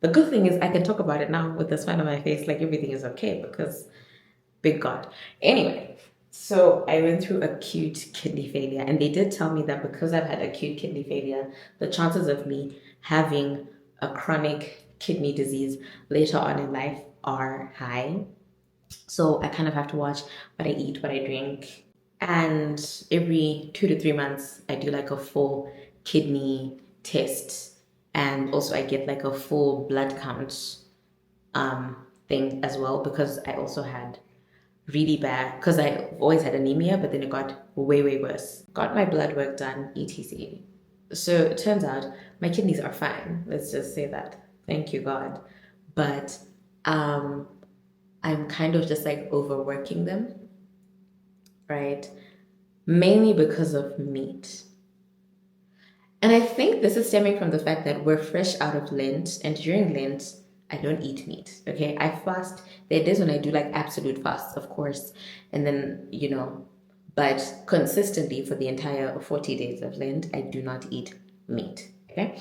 The good thing is I can talk about it now with a smile on my face, like everything is okay because big God. Anyway, so I went through acute kidney failure, and they did tell me that because I've had acute kidney failure, the chances of me having a chronic kidney disease later on in life are high. So I kind of have to watch what I eat, what I drink. And every 2 to 3 months, I do like a full kidney test. And also I get like a full blood count thing as well because I also had really bad, because I always had anemia, but then it got way worse. Got my blood work done, etc. So it turns out my kidneys are fine. Let's just say that. Thank you, God. But I'm kind of just like overworking them, right? Mainly because of meat. And I think this is stemming from the fact that we're fresh out of Lent, and during Lent, I don't eat meat, okay? I fast. There are days when I do like absolute fasts, of course, and then, but consistently for the entire 40 days of Lent, I do not eat meat, okay?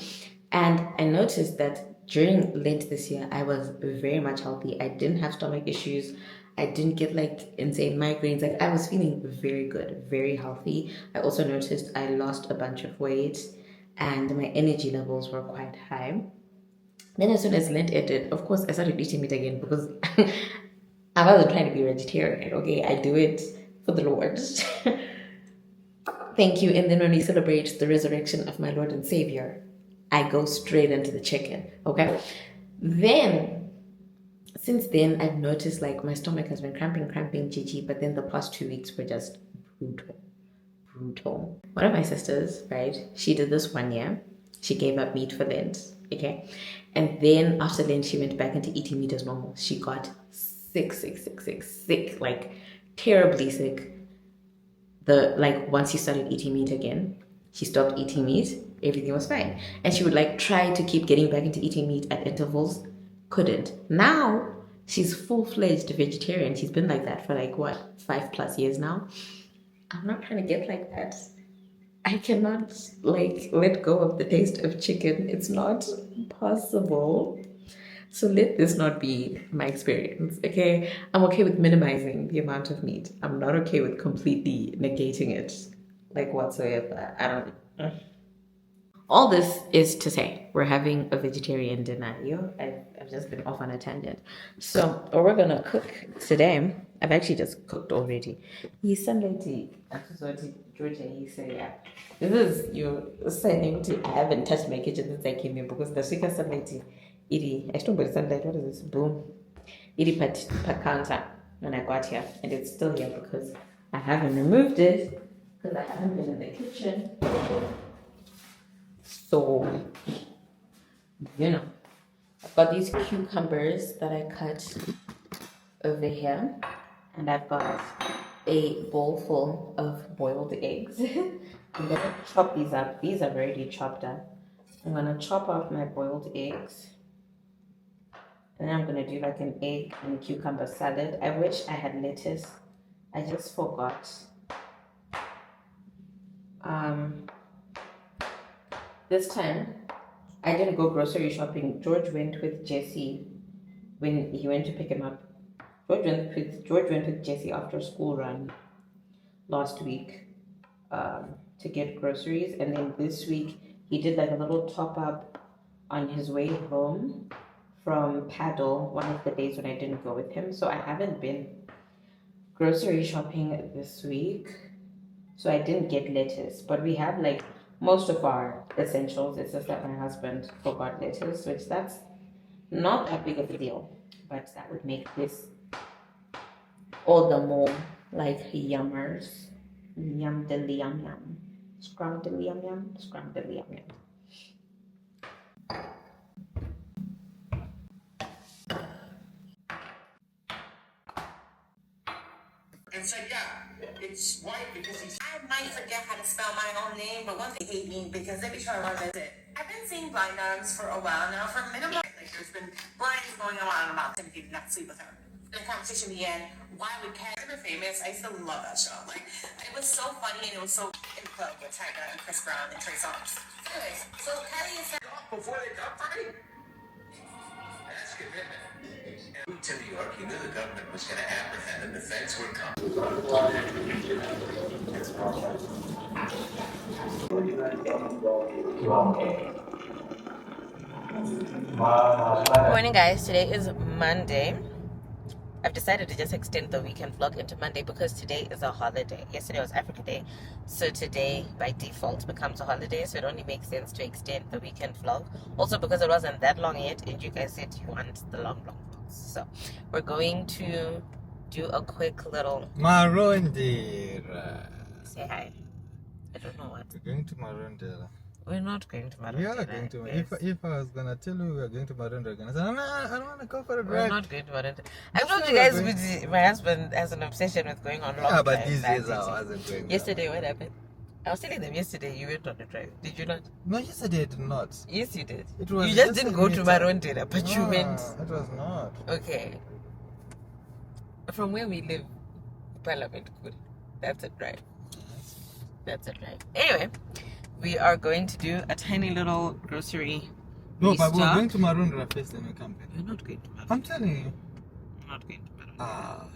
And I noticed that during Lent this year, I was very much healthy. I didn't have stomach issues. I didn't get like insane migraines. Like I was feeling very good, very healthy. I also noticed I lost a bunch of weight and my energy levels were quite high. Then as soon as Lent ended, of course, I started eating meat again because I wasn't trying to be vegetarian, okay? I do it for the Lord. Thank you. And then when we celebrate the resurrection of my Lord and Savior, I go straight into the chicken, okay? Then, since then, I've noticed like my stomach has been cramping, GG, but then the past 2 weeks were just brutal. One of my sisters, right, she did this one year. She gave up meat for Lent, okay? And then after Lent, she went back into eating meat as normal. She got sick, like terribly sick. Once she started eating meat again, she stopped eating meat, everything was fine. And she would like try to keep getting back into eating meat at intervals, couldn't. Now, she's full-fledged vegetarian. She's been like that for like, what, 5+ years now? I'm not trying to get like that. I cannot like let go of the taste of chicken. It's not possible. So let this not be my experience, okay? I'm okay with minimizing the amount of meat. I'm not okay with completely negating it, like whatsoever. I don't. All this is to say, we're having a vegetarian dinner. I've just been off on a tangent. So, what we're gonna cook today, I've actually just cooked already. He's Sunday, Georgia, he said, yeah. This is you saying I haven't touched my kitchen since I came here because the Shika Sunday, I don't know Sunday, what is this? Boom. Iri per counter when I got here, and it's still here because I haven't removed it because I haven't been in the kitchen. So, I've got these cucumbers that I cut over here, and I've got a bowl full of boiled eggs. I'm gonna chop these up. These are already chopped up. I'm gonna chop off my boiled eggs, and then I'm gonna do like an egg and cucumber salad. I wish I had lettuce. I just forgot. This time I didn't go grocery shopping. George went with Jesse when he went to pick him up. George went with Jesse after school run last week to get groceries, and then this week he did like a little top up on his way home from paddle one of the days when I didn't go with him. So I haven't been grocery shopping this week, so I didn't get lettuce, but we have like most of our essentials. It's just that my husband forgot lettuce, which that's not that big of a deal, but that would make this all the more like yummers. Yum dilly yum yum. Scrum dilly yum yum. Scrum dilly yum yum. And said, yeah, it's white because he's. I might forget how to spell my own name, but one thing hate me because they be trying to run it. I've been seeing blind items for a while now, for minimum. Like there's been blinds going on about Timothy did not sleep with her. The conversation began, why would Cat ever famous? I still love that show. Like it was so funny and it was so in club with Tyga and Chris Brown and Trey Songz. Anyways, so Kelly is before they got for me. That's commitment. And to New York, he knew the government was going to apprehend and the feds would come. Morning, guys. Today is Monday. I've decided to just extend the weekend vlog into Monday because today is a holiday. Yesterday was Africa Day, so today by default becomes a holiday, so it only makes sense to extend the weekend vlog. Also because it wasn't that long yet, and you guys said you want the long vlogs. So we're going to do a quick little Marondera. say hi. I don't know what. We're going to Marondera. We're not going to Marondera. We are going to. If I was gonna tell you we are going to Marondera, you're gonna say, no, I don't want to go for a drive. We're not going to Marondera. I've told you guys, my husband has an obsession with going on long drives. Yeah, but these days I wasn't going. Yesterday, what happened? I was telling them yesterday you went on a drive. Did you not? No, yesterday I did not. Yes, you did. It was you just didn't go to Marondera, but you went. It was not. Okay. From where we live, Parliament Cool. That's a drive. That's a drive. Anyway, we are going to do a tiny little grocery. No, but we're going to Marondera first, then we come back. We're not going to Marondera. I'm telling you. We're not going to Marondera.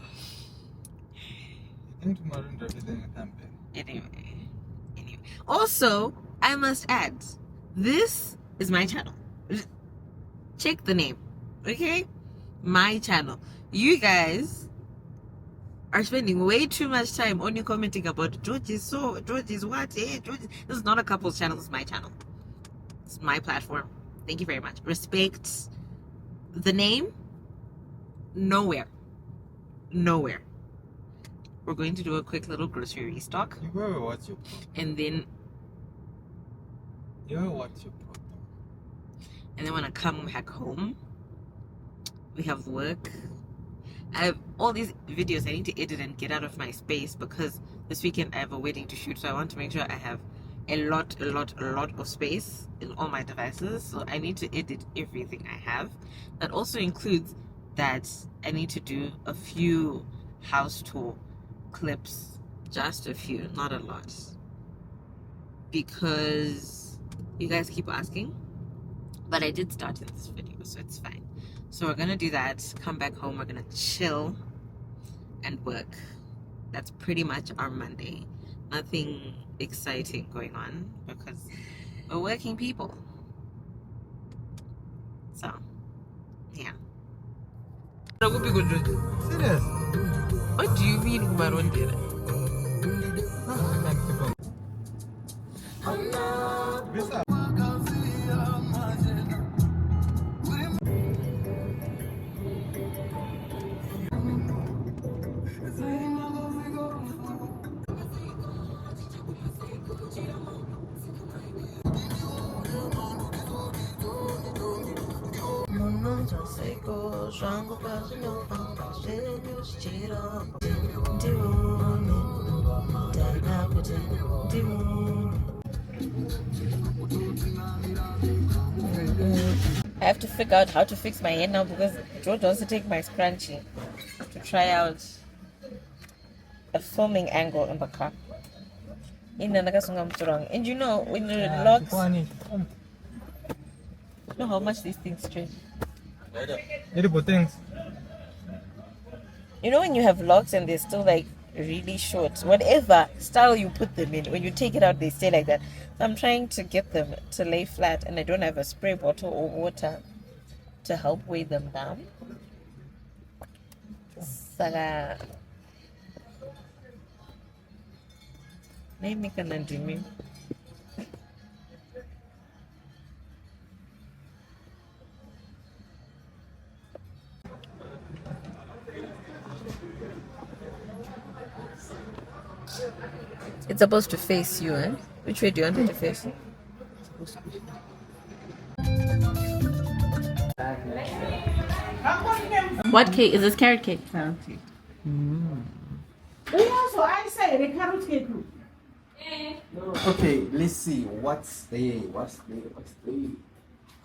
We're going to Marondera first, then we come back. Anyway. Also, I must add, this is my channel. Check the name, okay? My channel. You guys are spending way too much time only commenting about George is what? Hey, George. This is not a couple's channel. This is my channel. It's my platform. Thank you very much. Respect the name. Nowhere. We're going to do a quick little grocery restock. You better watch your problem. And then when I come back home, we have work. I have all these videos I need to edit and get out of my space because this weekend I have a wedding to shoot, so I want to make sure I have a lot of space in all my devices. So I need to edit everything I have. That also includes that I need to do a few house tour clips, just a few, not a lot. because you guys keep asking. But I did start in this video, so it's fine. So we're gonna do that, come back home, we're gonna chill and work. That's pretty much our Monday. Nothing exciting going on because we're working people. So, yeah. Serious? What do you mean, Maron did it? Visa. I have to figure out how to fix my hair now because George wants to take my scrunchie to try out a filming angle in the car. And you know, when the locks, you know how much these things stretch. You know when you have locks and they're still like really short, whatever style you put them in, when you take it out they stay like that. So I'm trying to get them to lay flat and I don't have a spray bottle or water to help weigh them down. Saga. Maybe can do me. It's supposed to face you, eh? Which way do you want it to face? What cake? Is this carrot cake? Carrot cake. Also, I say the carrot cake. Okay, let's see. What's there?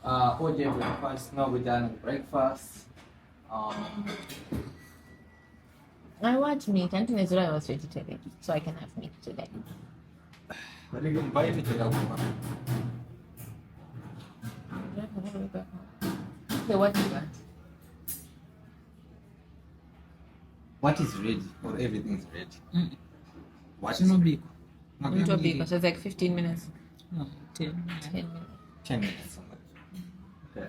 OJ breakfast. Now we're done with breakfast. I want meat. Until I was vegetarian, so I can have meat today. But you can buy it today. Okay, what do you want? What is ready? Or everything's ready? What No big. Into a big, so it's like 15 minutes. No, 10. 10 minutes. 10 minutes. Okay. I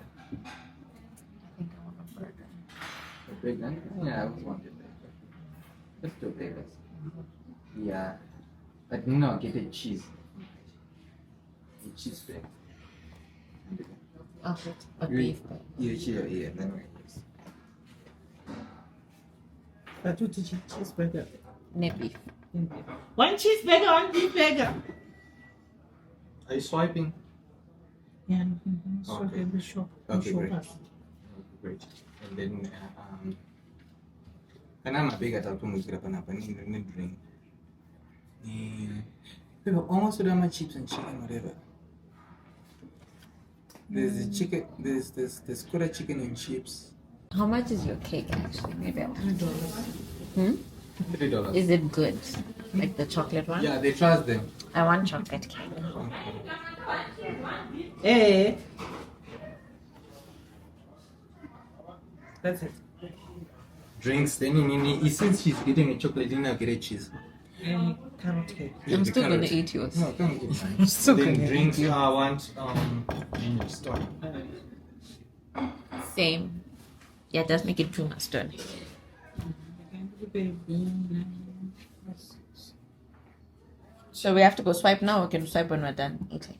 think I want a burger. A bacon? Yeah, I was wanting bacon. Let's do bacon. Yeah. But no, get a cheese. A cheese bacon. Oh, a beef burger. Yeah, then we use. But two cheeseburger. No beef. One cheeseburger, one beef burger. Are you swiping? Yeah, so Okay. they will show. Okay, show great. us. Great. And then, and I'm a big at Alpumukira Panapa, need drink. People almost with my chips and chicken, whatever. There's the chicken, there's quarter chicken and chips. How much is your cake actually? Maybe I want. $3. $3. Is it good? Like the chocolate one? Yeah, they trust them. I want chocolate cake. Eh. That's it. Drinks, then since she's getting a chocolate, then I'll get a cheese. And carrot cake. Yeah, I'm the still gonna carrot. eat yours. No, don't get mine. I'm still Then gonna drinks, eat I want stone. Same. Yeah, it does make it too much turn. So we have to go swipe now or can we swipe when we're done eating?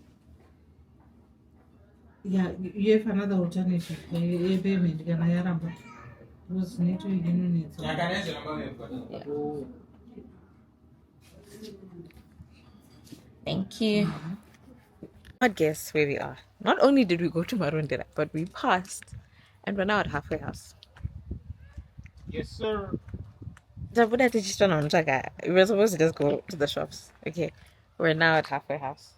Yeah, you have another alternative. A payment can I have was need to need. Yeah. Thank you. Not guess where we are. Not only did we go to Marundira, but we passed and we're now at halfway house. Yes, sir. We were supposed to just go to the shops. Okay. We're now at halfway house.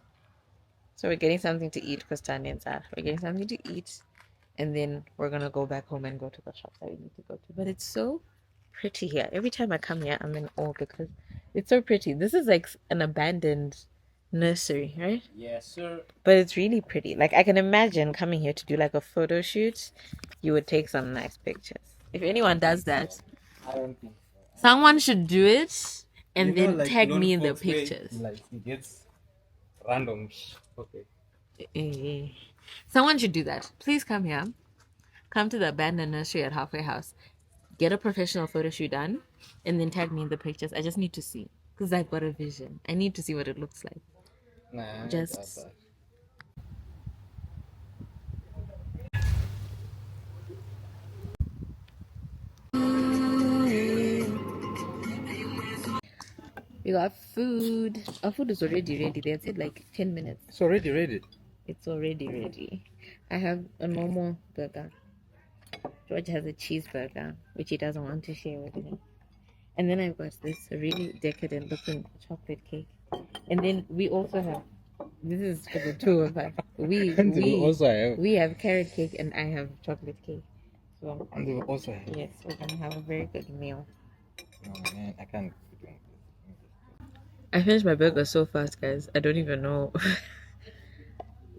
So we're getting something to eat because Tanya and Sarah. We're getting something to eat. And then we're going to go back home and go to the shops that we need to go to. But it's so pretty here. Every time I come here, I'm in awe because it's so pretty. This is like an abandoned nursery, right? Yes, sir. But it's really pretty. Like, I can imagine coming here to do like a photo shoot. You would take some nice pictures. If anyone does that, I don't think so. someone should do it and You know, then like tag Lord me in the Fox way, pictures. like he gets random. Okay. Eh. Someone should do that. Please come here. Come to the abandoned nursery at Halfway House. Get a professional photo shoot done and then tag me in the pictures. I just need to see because I've got a vision. I need to see what it looks like. Nah, Just we got food. Our food is already ready. They said like 10 minutes. It's already ready. It's already ready. I have a normal burger. George has a cheeseburger, which he doesn't want to share with me. And then I've got this really decadent looking chocolate cake. And then we also have, this is for the two of us. And we also have. We have carrot cake and I have chocolate cake. So And we also have. yes, we're gonna have a very good meal. No, man, I can't. I finished my burger so fast, guys. I don't even know.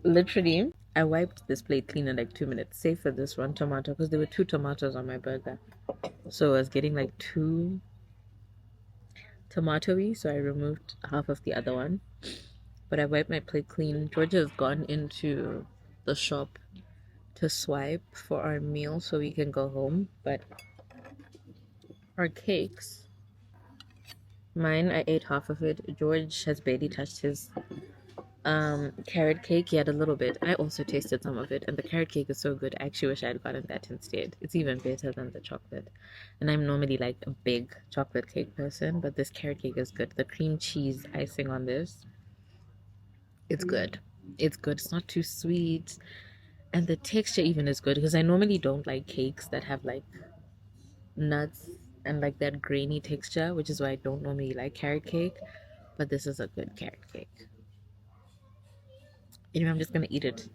Literally, I wiped this plate clean in like 2 minutes, save for this one tomato, because there were 2 tomatoes on my burger. So I was getting like 2 tomatoey, so I removed half of the other one. But I wiped my plate clean. Georgia has gone into the shop to swipe for our meal so we can go home. But our cakes, mine, I ate half of it. George has barely touched his carrot cake. He had a little bit. I also tasted some of it, and the carrot cake is so good. I actually wish I had gotten that instead. It's even better than the chocolate. And I'm normally like a big chocolate cake person, but this carrot cake is good. The cream cheese icing on this, it's good. It's good. It's not too sweet, and the texture even is good because I normally don't like cakes that have like nuts and like that grainy texture, which is why I don't normally like carrot cake. But this is a good carrot cake. Anyway, I'm just gonna eat it.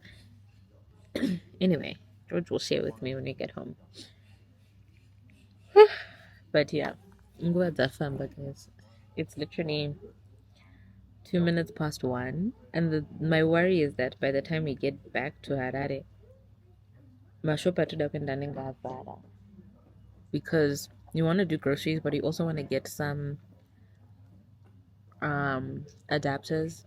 Anyway, George will share with me when we get home. But yeah, I'm glad that fun because it's literally 2 minutes past 1, and my worry is that by the time we get back to Harare, mashopa tudapenda Zara, because you want to do groceries, but you also want to get some adapters.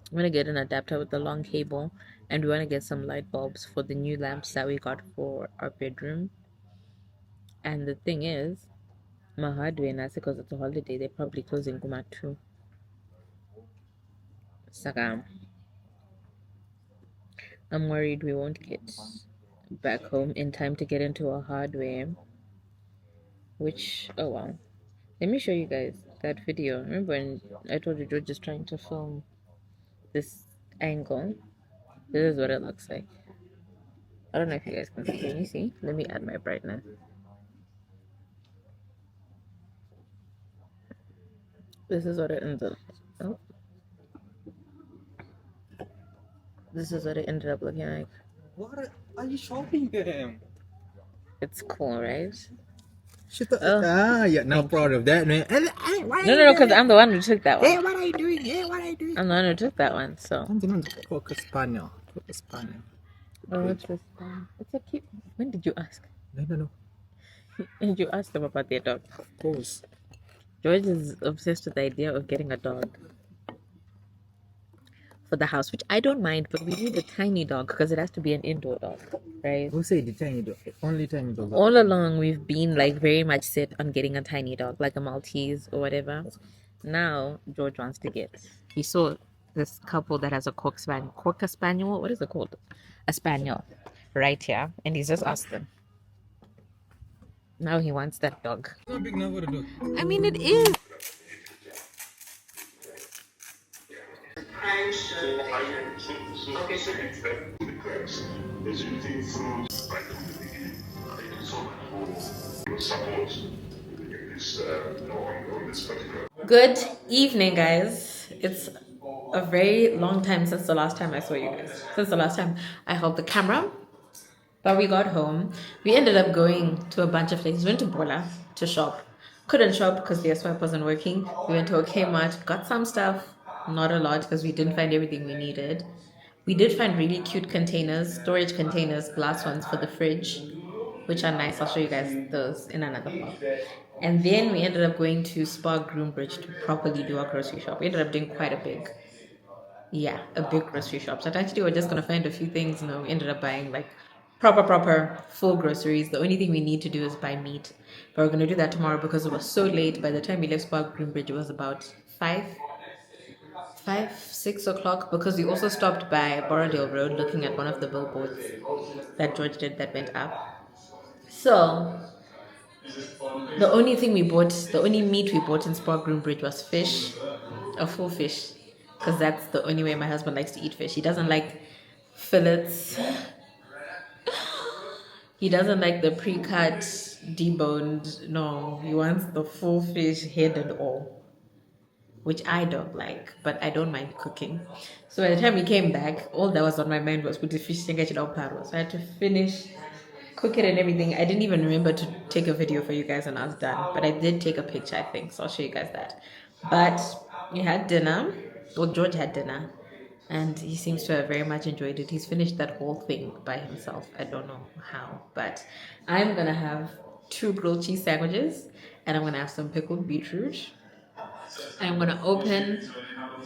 I'm gonna get an adapter with the long cable, and we want to get some light bulbs for the new lamps that we got for our bedroom. And the thing is, my hardware now, because it's a holiday, they're probably closing Guma too. Sagam. I'm worried we won't get back home in time to get into a hardware. Which, oh wow. Let me show you guys that video. Remember when I told you George is trying to film this angle? This is what it looks like. I don't know if you guys can see. Can you see? Let me add my brightness. This is what it ends up. Oh. This is what it ended up looking like. What are you showing them? It's cool, right? Yeah, not proud of that, man. No, because I'm the one who took that one. Hey, what are you doing? Hey, what are you doing? I'm the one who took that one, so. Cocker Spaniel. Cocker Spaniel. Oh, what's this one? It's a cute. When did you ask? No. Did you ask them about their dog? Of course. George is obsessed with the idea of getting a dog for the house, which I don't mind, but we need a tiny dog because it has to be an indoor dog, right? Who said the tiny dog? Only tiny dog. All along, we've been like very much set on getting a tiny dog, like a Maltese or whatever. Now, George wants to get. He saw this couple that has a Cocker Spaniel. What is it called? A Spaniel, right here, and he's just asked them. Now he wants that dog. It's not big enough for a dog. I mean, it is. Good evening, guys. It's a very long time since the last time I saw you guys. Since the last time I held the camera. But we got home. We ended up going to a bunch of places. We went to Bola to shop. Couldn't shop because the swipe wasn't working. We went to a Kmart, got some stuff, not a lot because we didn't find everything we needed. We did find really cute containers, storage containers, glass ones for the fridge, which are nice. I'll show you guys those in another vlog. And then we ended up going to Spa Groombridge to properly do our grocery shop. We ended up doing quite a big grocery shop. So actually we were just gonna find a few things. No, we ended up buying like proper full groceries. The only thing we need to do is buy meat, but we're gonna do that tomorrow because it was so late. By the time we left Spa Groombridge, it was about 6 o'clock, because we also stopped by Borrowdale Road looking at one of the billboards that George did that went up. So the only thing we bought, the only meat we bought in Spa Groombridge was fish, a full fish, because that's the only way my husband likes to eat fish. He doesn't like fillets. He doesn't like the pre-cut, deboned. No, he wants the full fish, head and all, which I don't like, but I don't mind cooking. So by the time we came back, all that was on my mind was put the fish and get it out paro. So I had to finish, cook it and everything. I didn't even remember to take a video for you guys when I was done, but I did take a picture, I think, so I'll show you guys that. But we had dinner. Well, George had dinner, and he seems to have very much enjoyed it. He's finished that whole thing by himself. I don't know how, but I'm gonna have 2 grilled cheese sandwiches, and I'm gonna have some pickled beetroot. I'm gonna open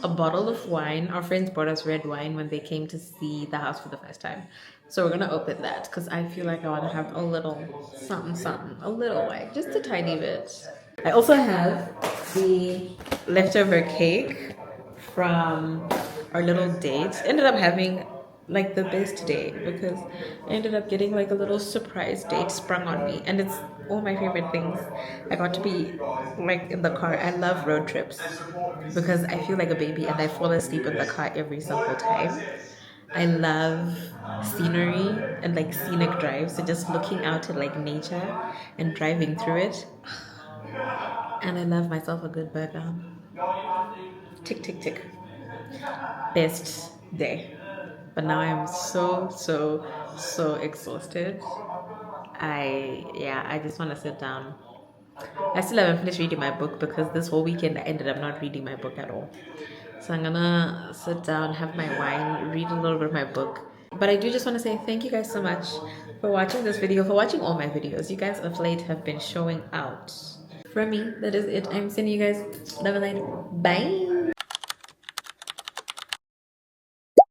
a bottle of wine. Our friends brought us red wine when they came to see the house for the first time. So we're gonna open that because I feel like I want to have a little something, a little wine, just a tiny bit. I also have the leftover cake from our little date. Ended up having like the best day because I ended up getting like a little surprise date sprung on me, and it's all my favorite things. I got to be like in the car. I love road trips because I feel like a baby and I fall asleep in the car every single time. I love scenery and like scenic drives, so just looking out at like nature and driving through it. And I love myself a good burger. Tick tick tick. Best day. But now I'm so exhausted. I just want to sit down. I still haven't finished reading my book because this whole weekend I ended up not reading my book at all. So I'm gonna sit down, have my wine, read a little bit of my book. But I do just want to say thank you guys so much for watching this video, for watching all my videos. You guys of late have been showing out. From me, that is it. I'm sending you guys love and light. Bye.